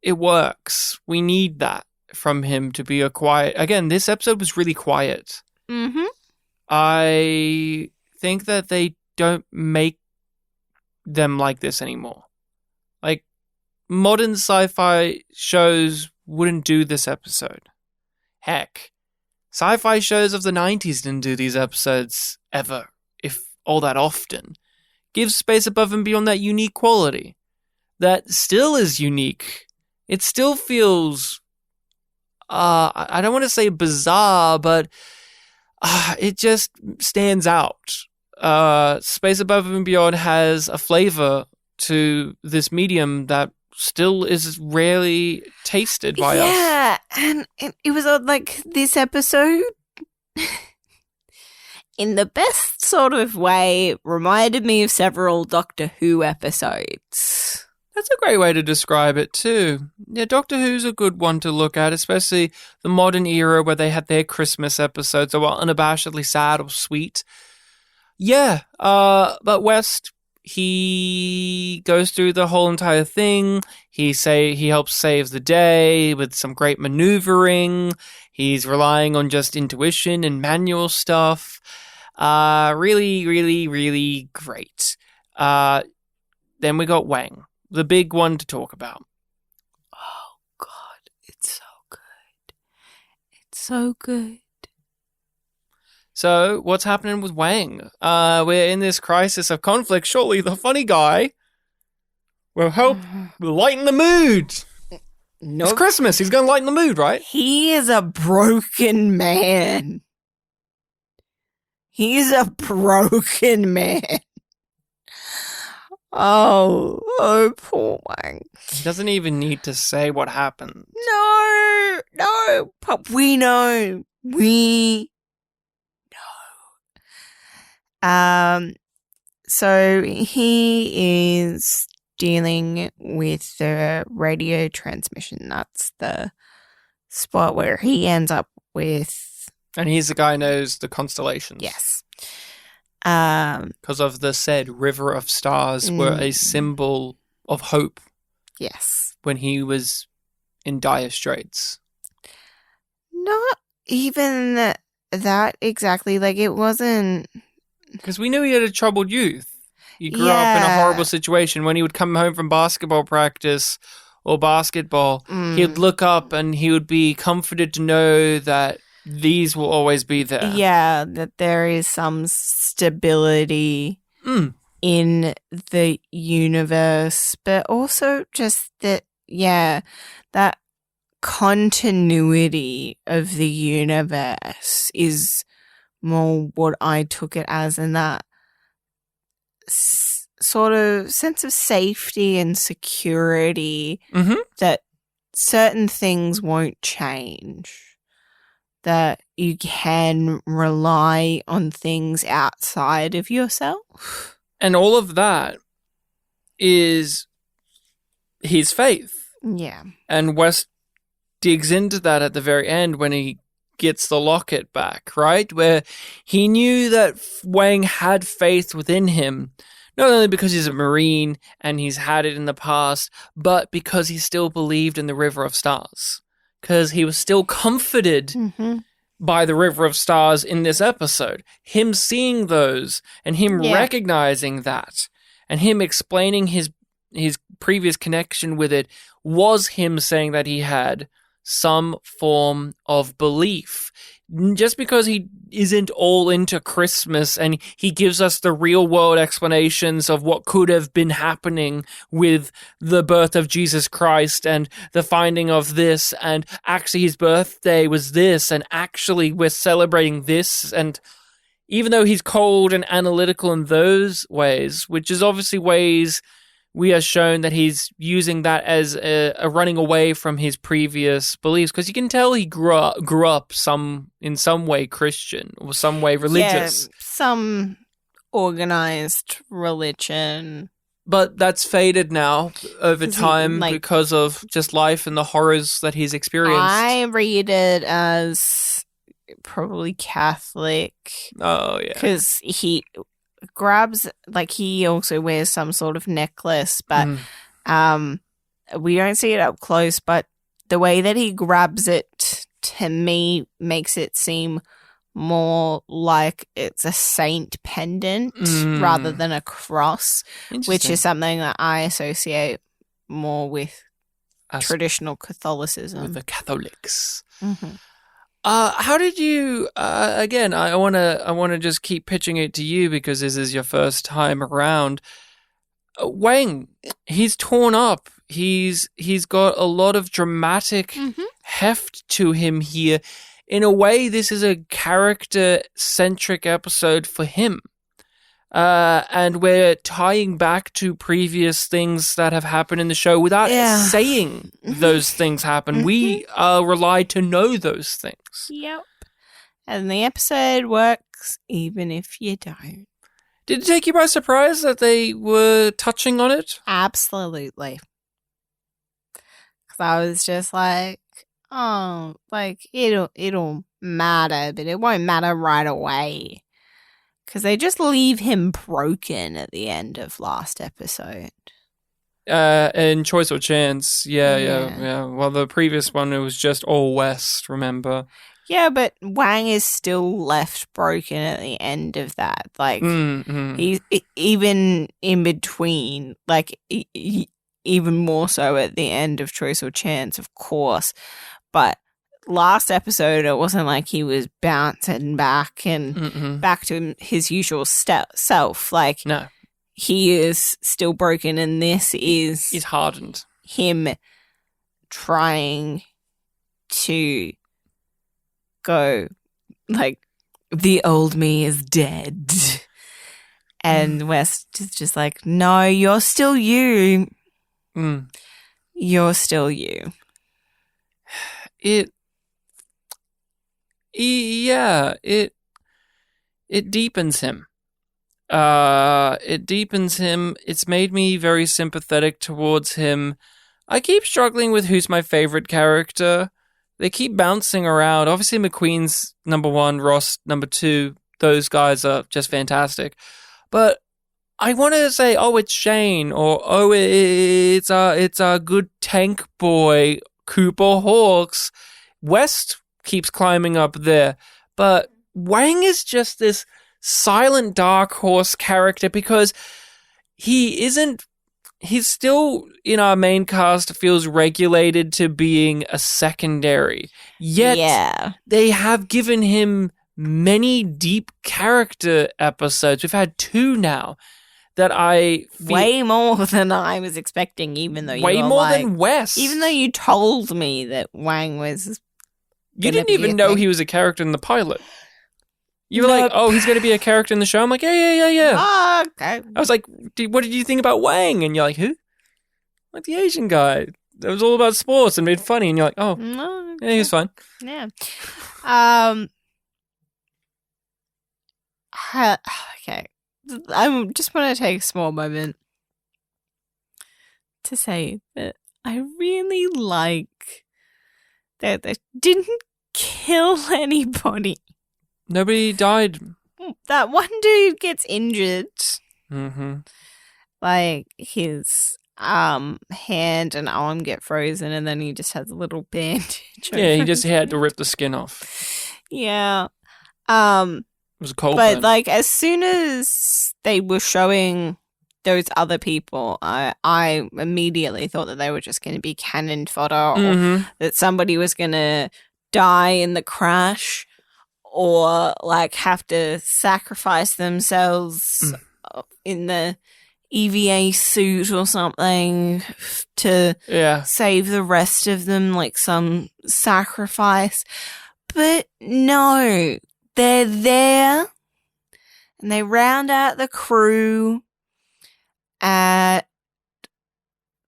it works. We need that from him to be a quiet. Again, this episode was really quiet. Mm-hmm. I think that they don't make them like this anymore. Like, modern sci-fi shows wouldn't do this episode. Heck, sci-fi shows of the 90s didn't do these episodes ever, if all that often. Give Space Above and Beyond that unique quality. That still is unique. It still feels, I don't want to say bizarre, but it just stands out. Space Above and Beyond has a flavor to this medium that still is rarely tasted by us. Yeah, and it was like this episode, in the best sort of way, reminded me of several Doctor Who episodes. That's a great way to describe it too. Yeah, Doctor Who's a good one to look at, especially the modern era where they had their Christmas episodes that were unabashedly sad or sweet. Yeah, but West, he goes through the whole entire thing. He helps save the day with some great maneuvering. He's relying on just intuition and manual stuff. Really, really, really great. Then we got Wang, the big one to talk about. Oh, God, it's so good. It's so good. So, what's happening with Wang? We're in this crisis of conflict. Surely the funny guy will help lighten the mood. Nope. It's Christmas. He's going to lighten the mood, right? He is a broken man. He's a broken man. Oh, poor Wang. He doesn't even need to say what happened. No, but we know. So he is dealing with the radio transmission. That's the spot where he ends up with. And he's the guy who knows the constellations. Yes. Because of the said river of stars were a symbol of hope. Yes. When he was in dire straits. Not even that exactly. Like, it wasn't. Because we knew he had a troubled youth. He grew up in a horrible situation. When he would come home from basketball practice or basketball, he'd look up and he would be comforted to know that these will always be there. Yeah, that there is some stability in the universe, but also just that, that continuity of the universe is more what I took it as, and that sort of sense of safety and security that certain things won't change, that you can rely on things outside of yourself. And all of that is his faith. Yeah. And West digs into that at the very end when he gets the locket back, right? Where he knew that Wang had faith within him, not only because he's a Marine and he's had it in the past, but because he still believed in the River of Stars. Because he was still comforted by the River of Stars in this episode. Him seeing those and him recognizing that and him explaining his previous connection with it was him saying that he had some form of belief. Just because he isn't all into Christmas and he gives us the real world explanations of what could have been happening with the birth of Jesus Christ and the finding of this, and actually his birthday was this, and actually we're celebrating this, and even though he's cold and analytical in those ways, which is obviously ways we are shown that he's using that as a running away from his previous beliefs, because you can tell he grew up in some way Christian or some way religious. Yeah, some organized religion. But that's faded now over time because of just life and the horrors that he's experienced. I read it as probably Catholic. Oh, yeah. Because he grabs, he also wears some sort of necklace, but we don't see it up close, but the way that he grabs it to me makes it seem more like it's a saint pendant rather than a cross, which is something that I associate more with traditional Catholicism. With the Catholics. How did you? Again, I wanna just keep pitching it to you because this is your first time around. Wang, he's torn up. He's got a lot of dramatic heft to him here. In a way, this is a character-centric episode for him. And we're tying back to previous things that have happened in the show without saying those things happen. We are relied to know those things. Yep. And the episode works even if you don't. Did it take you by surprise that they were touching on it? Absolutely. Because I was just like, oh, like, it'll matter, but it won't matter right away. Because they just leave him broken at the end of last episode. In Choice or Chance, yeah. Well, the previous one, it was just all West, remember? Yeah, but Wang is still left broken at the end of that. Like, he's even in between, like, even more so at the end of Choice or Chance, of course. But last episode, it wasn't like he was bouncing back and back to his usual self. Like, no, he is still broken, and this is he's hardened. Him trying to go like, the old me is dead, and West is just like, no, you're still you. You're still you. It deepens him. It deepens him. It's made me very sympathetic towards him. I keep struggling with who's my favorite character. They keep bouncing around. Obviously, McQueen's number one, Ross number two. Those guys are just fantastic. But I want to say, oh, it's Shane, or oh, it's a good tank boy, Cooper Hawks. West keeps climbing up there, but Wang is just this silent dark horse character because he's still in our main cast feels regulated to being a secondary. Yet they have given him many deep character episodes. We've had 2 now that I feel way more than I was expecting, even though way more than West. Even though you told me that Wang was, you didn't even know he was a character in the pilot. You were like, oh, he's going to be a character in the show? I'm like, yeah. Oh, okay. I was like, what did you think about Wang? And you're like, who? Like the Asian guy. That was all about sports and made funny. And you're like, oh, no, yeah, he was fine. Yeah. Okay. I just want to take a small moment to say that I really like that they didn't kill anybody. Nobody died. That one dude gets injured. Like, his hand and arm get frozen, and then he just has a little bandage. Yeah, he just had to rip the skin off. Yeah. It was a cold But, burn. like, as soon as they were showing those other people, I immediately thought that they were just going to be cannon fodder, or that somebody was going to die in the crash, or, like, have to sacrifice themselves in the EVA suit or something to save the rest of them, like some sacrifice. But no, they're there and they round out the crew at,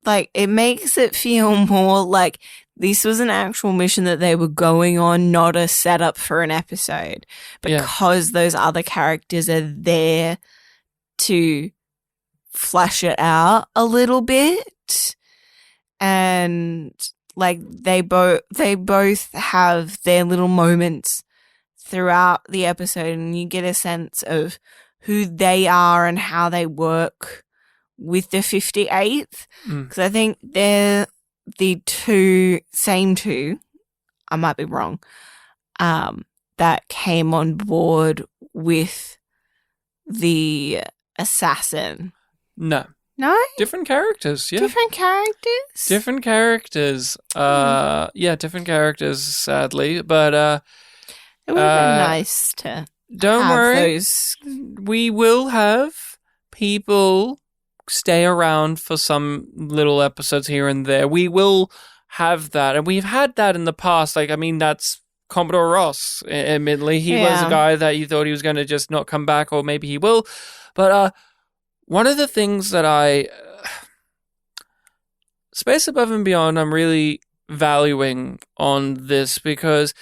like, it makes it feel more like this was an actual mission that they were going on, not a setup for an episode, because those other characters are there to flesh it out a little bit. And, like, they both have their little moments throughout the episode, and you get a sense of who they are and how they work with the 58th. Because I think they're the same two, I might be wrong, that came on board with the assassin. No? Different characters, yeah. Different characters? Different characters. Different characters, sadly. But it would have been nice to don't worry. Those. We will have people stay around for some little episodes here and there. We will have that. And we've had that in the past. Like, I mean, that's Commodore Ross, admittedly. He was a guy that you thought he was going to just not come back, or maybe he will. But one of the things that Space Above and Beyond, I'm really valuing on this, because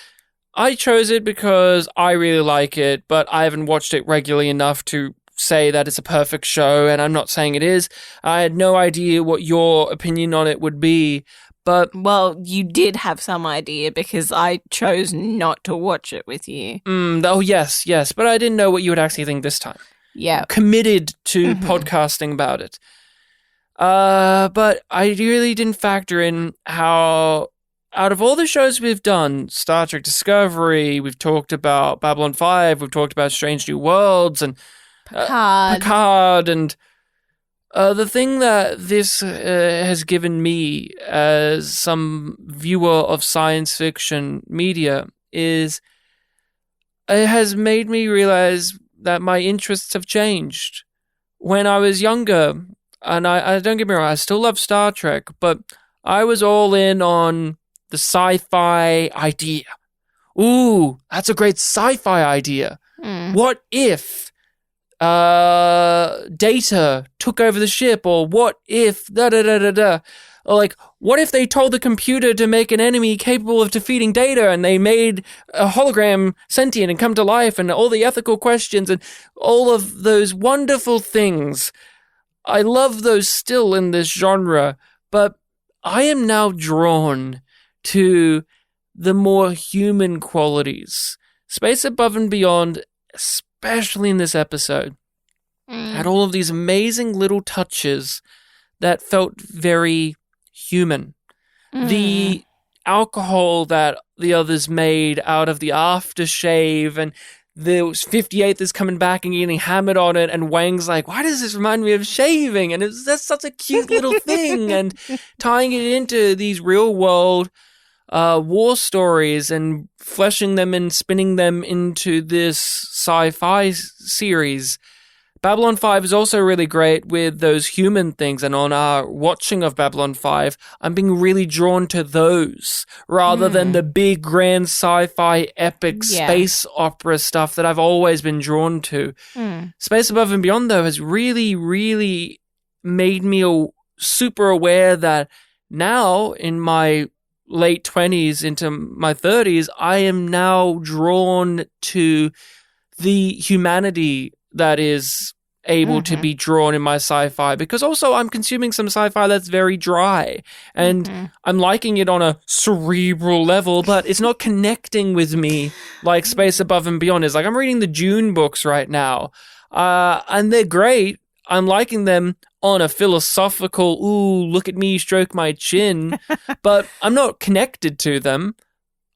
I chose it because I really like it, but I haven't watched it regularly enough to say that it's a perfect show, and I'm not saying it is. I had no idea what your opinion on it would be, but... Well, you did have some idea because I chose not to watch it with you. Oh, yes, but I didn't know what you would actually think this time. Yeah. Committed to podcasting about it. But I really didn't factor in how... Out of all the shows we've done, Star Trek Discovery, we've talked about Babylon 5, we've talked about Strange New Worlds, and Picard, and the thing that this has given me as some viewer of science fiction media is it has made me realize that my interests have changed. When I was younger, and I don't get me wrong, I still love Star Trek, but I was all in on the sci-fi idea. Ooh, that's a great sci-fi idea. What if Data took over the ship? Or what if da-da-da-da-da? Or like, what if they told the computer to make an enemy capable of defeating Data, and they made a hologram sentient and come to life, and all the ethical questions and all of those wonderful things. I love those still in this genre, but I am now drawn to the more human qualities. Space Above and Beyond, especially in this episode, had all of these amazing little touches that felt very human. The alcohol that the others made out of the aftershave, and the 58th is coming back and getting hammered on it, and Wang's like, why does this remind me of shaving? And that's such a cute little thing. And tying it into these real world war stories and fleshing them and spinning them into this sci-fi series. Babylon 5 is also really great with those human things, and on our watching of Babylon 5, I'm being really drawn to those rather than the big grand sci-fi epic space opera stuff that I've always been drawn to. Space Above and Beyond, though, has really, really made me super aware that now in my late 20s into my 30s, I am now drawn to the humanity that is able to be drawn in my sci-fi, because also I'm consuming some sci-fi that's very dry, and I'm liking it on a cerebral level, but it's not connecting with me like Space Above and Beyond is. Like, I'm reading the Dune books right now, and they're great. I'm liking them on a philosophical, ooh, look at me stroke my chin, but I'm not connected to them.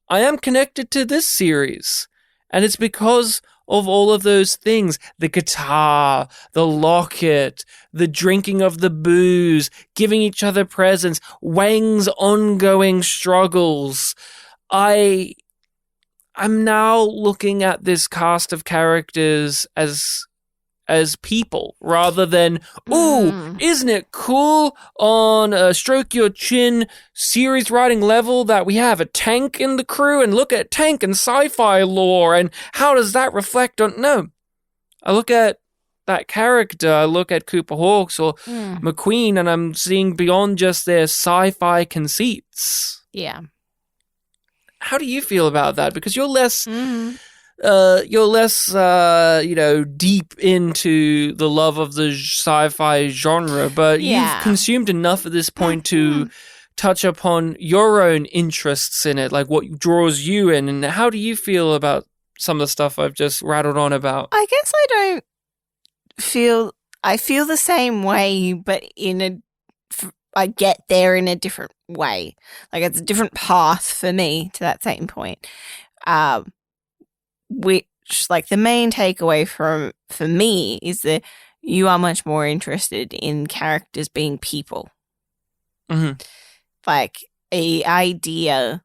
I am connected to this series, and it's because of all of those things. The guitar, the locket, the drinking of the booze, giving each other presents, Wang's ongoing struggles. I'm now looking at this cast of characters as people rather than, ooh, isn't it cool on a stroke your chin series writing level that we have a tank in the crew, and look at tank and sci-fi lore and how does that reflect on... No. I look at that character, I look at Cooper Hawkes or McQueen, and I'm seeing beyond just their sci-fi conceits. Yeah. How do you feel about that? Because you're less... deep into the love of the sci-fi genre, but you've consumed enough at this point to touch upon your own interests in it, like what draws you in, and how do you feel about some of the stuff I've just rattled on about? I guess I feel the same way, but I get there in a different way. Like, it's a different path for me to that same point. Which, like, the main takeaway for me is that you are much more interested in characters being people. Like, a idea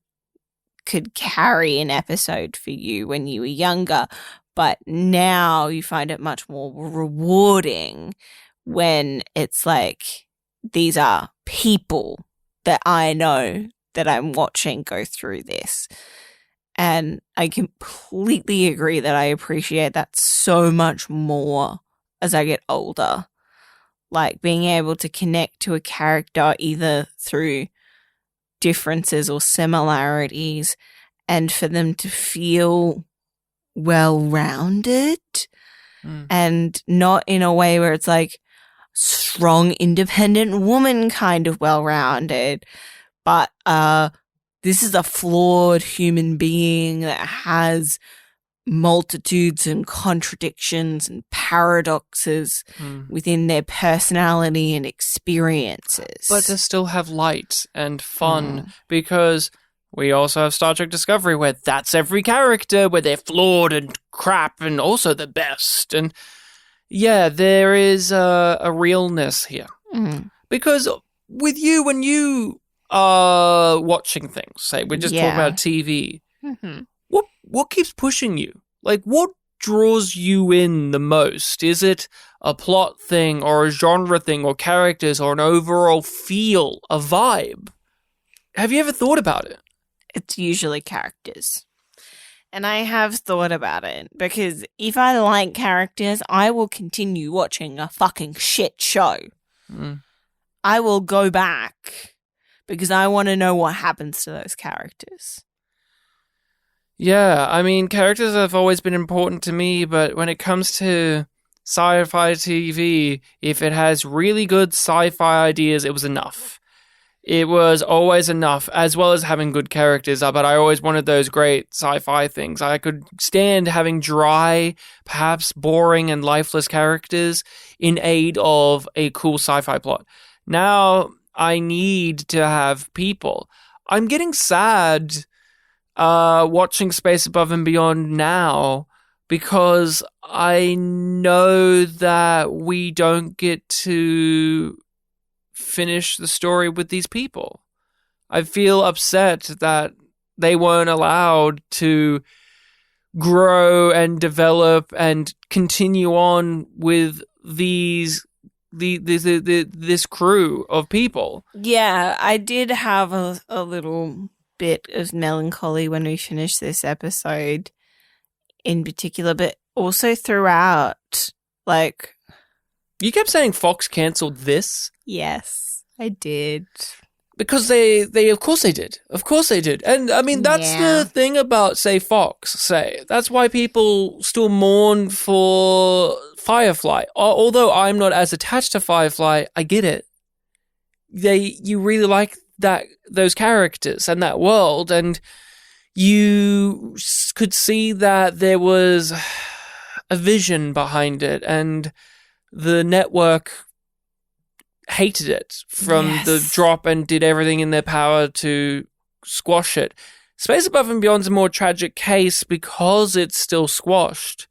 could carry an episode for you when you were younger, but now you find it much more rewarding when it's like, these are people that I know that I'm watching go through this. And I completely agree that I appreciate that so much more as I get older. Like, being able to connect to a character either through differences or similarities, and for them to feel well-rounded. and not in a way where it's like strong, independent woman kind of well-rounded, but this is a flawed human being that has multitudes and contradictions and paradoxes within their personality and experiences. But to still have light and fun, because we also have Star Trek Discovery, where that's every character, where they're flawed and crap and also the best. And yeah, there is a realness here. Because with you, when you are watching things, say we're just talking about TV, what keeps pushing you? Like, what draws you in the most? Is it a plot thing or a genre thing or characters or an overall feel, a vibe? Have you ever thought about it? It's usually characters. And I have thought about it, because if I like characters, I will continue watching a fucking shit show. I will go back because I want to know what happens to those characters. Yeah, I mean, characters have always been important to me, but when it comes to sci-fi TV, if it has really good sci-fi ideas, it was enough. It was always enough, as well as having good characters, but I always wanted those great sci-fi things. I could stand having dry, perhaps boring and lifeless characters in aid of a cool sci-fi plot. Now, I need to have people. I'm getting sad watching Space Above and Beyond now, because I know that we don't get to finish the story with these people. I feel upset that they weren't allowed to grow and develop and continue on with this crew of people. Yeah, I did have a little bit of melancholy when we finished this episode in particular, but also throughout, like... You kept saying Fox cancelled this? Yes, I did. Because they of course they did. Of course they did. And I mean, that's the thing about, say, Fox, say. That's why people still mourn for Firefly. Although I'm not as attached to Firefly, I get it. You really like those characters and that world, and you could see that there was a vision behind it, and the network hated it from the drop and did everything in their power to squash it. Space Above and Beyond's a more tragic case because it's still squashed.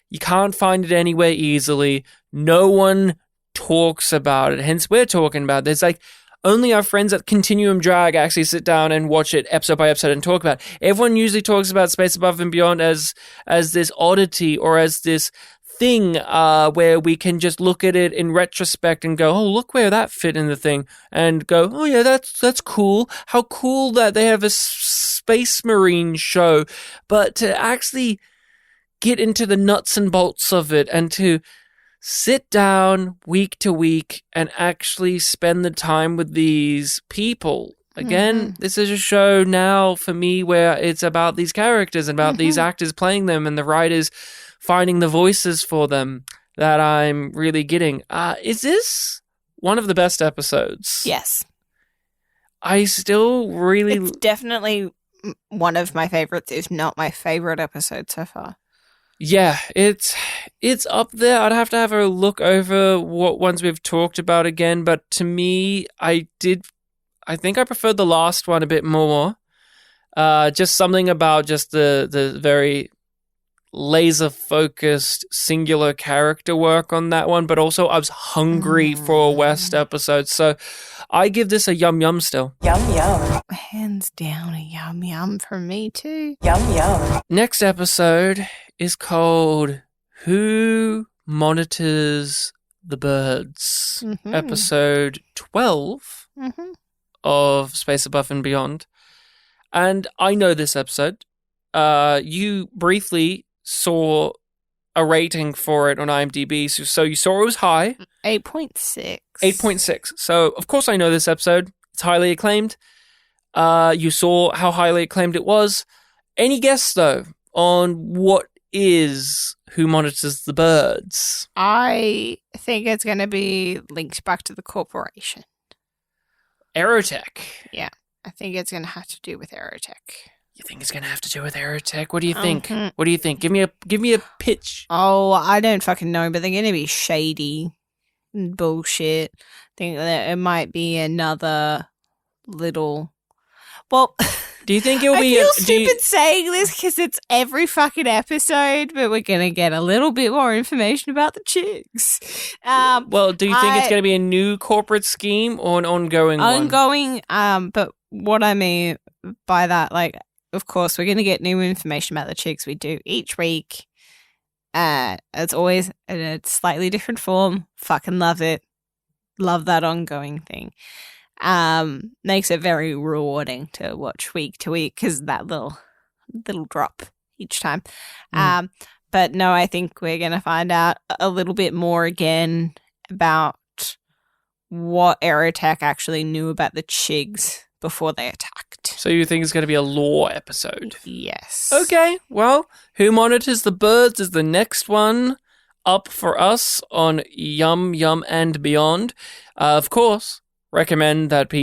You can't find it anywhere easily. No one talks about it. Hence, we're talking about it. There's like only our friends at Continuum Drag actually sit down and watch it episode by episode and talk about it. Everyone usually talks about Space Above and Beyond as this oddity or as this thing where we can just look at it in retrospect and go, oh, look where that fit in the thing, and go, oh yeah, that's cool. How cool that they have a space marine show. But to actually get into the nuts and bolts of it and to sit down week to week and actually spend the time with these people. Again, this is a show now for me where it's about these characters and about these actors playing them and the writers finding the voices for them that I'm really getting. Is this one of the best episodes? Yes. I still really... It's definitely one of my favorites, if not my favorite episode so far. Yeah, it's up there. I'd have to have a look over what ones we've talked about again, but to me, I think I preferred the last one a bit more. Just something about just the very laser-focused, singular character work on that one, but also I was hungry for a West episode, so I give this a yum yum still. Yum yum. Hands down a yum yum for me too. Yum yum. Next episode is called Who Monitors the Birds? Episode 12 of Space Above and Beyond. And I know this episode. You briefly saw a rating for it on IMDb, so you saw it was high. 8.6. 8.6. So, of course I know this episode. It's highly acclaimed. You saw how highly acclaimed it was. Any guess, though, on what is Who Monitors the Birds? I think it's going to be linked back to the corporation. Aerotech. Yeah, I think it's going to have to do with Aerotech. You think it's going to have to do with Aerotech? What do you think? What do you think? Give me a pitch. Oh, I don't fucking know, but they're going to be shady and bullshit. I think that it might be another little... Well... Do you think it'll be... I feel stupid saying this because it's every fucking episode, but we're going to get a little bit more information about the chicks. Well, do you think it's going to be a new corporate scheme or an ongoing one? Ongoing, but what I mean by that, like, of course, we're going to get new information about the chicks. We do each week. It's always in a slightly different form. Fucking love it. Love that ongoing thing. Makes it very rewarding to watch week to week because that little drop each time. But no, I think we're going to find out a little bit more again about what Aerotech actually knew about the Chigs before they attacked. So you think it's going to be a lore episode? Yes. Okay, well, Who Monitors the Birds is the next one up for us on Yum Yum and Beyond. Of course, recommend that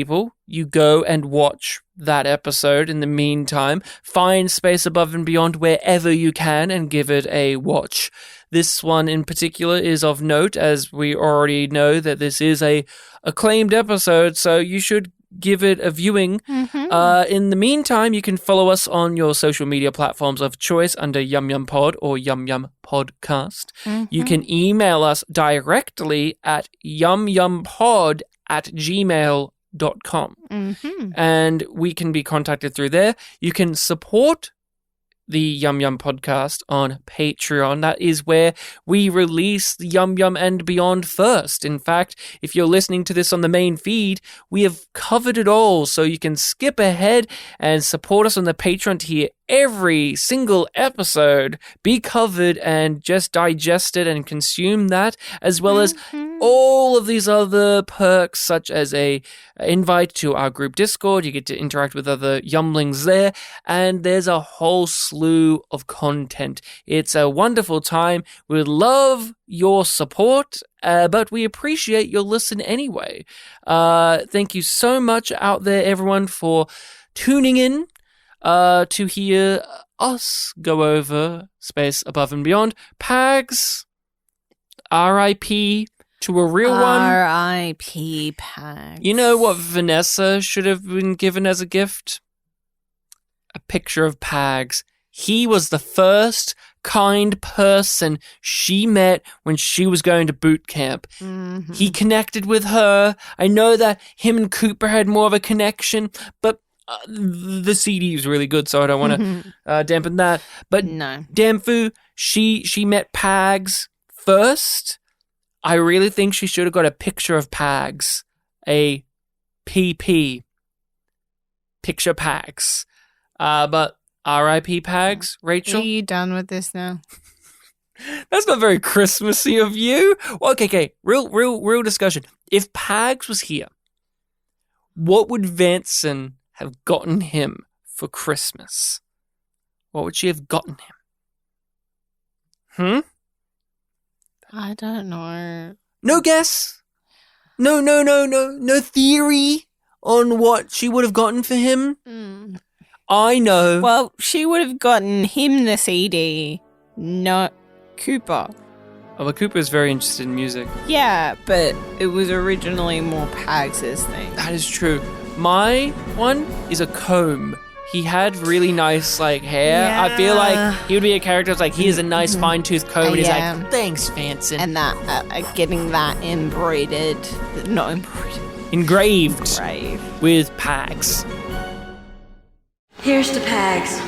you go and watch that episode. In the meantime, find Space Above and Beyond wherever you can and give it a watch. This one in particular is of note, as we already know that this is a acclaimed episode, so you should give it a viewing. In the meantime, you can follow us on your social media platforms of choice under YumYumPod or YumYumPodcast. You can email us directly at yumyumpod@gmail.com. And we can be contacted through there. You can support the Yum Yum podcast on Patreon. That is where we release the Yum Yum and Beyond first. In fact, if you're listening to this on the main feed, we have covered it all, so you can skip ahead and support us on the Patreon to hear every single episode be covered and just digest it and consume that, as well as all of these other perks, such as a invite to our group Discord. You get to interact with other Yumlings there, and there's a whole slew of content. It's a wonderful time. We would love your support, but we appreciate your listen anyway. Thank you so much out there, everyone, for tuning in to hear us go over Space Above and Beyond. Pags, R.I.P. to a real one. R.I.P. Pags. You know what Vanessa should have been given as a gift? A picture of Pags. He was the first kind person she met when she was going to boot camp. He connected with her. I know that him and Cooper had more of a connection, but the CD is really good, so I don't want to dampen that. But no. Damfu, she met Pags first. I really think she should have got a picture of Pags. A PP. Picture Pags. But R.I.P. Pags, Rachel? Are you done with this now? That's not very Christmassy of you. Well, okay. Real discussion. If Pags was here, what would Vanson have gotten him for Christmas? What would she have gotten him? I don't know. No guess? No theory on what she would have gotten for him? I know. Well, she would have gotten him the CD, not Cooper. Oh, but Cooper is very interested in music. Yeah, but it was originally more Pags' thing. That is true. My one is a comb. He had really nice, hair. Yeah. I feel like he would be a character that's like, here's a nice fine-tooth comb. And he's like, thanks, Vanson. And that, getting that embroidered. Not embroidered. Engraved. Right. With Pags. Here's to Pags.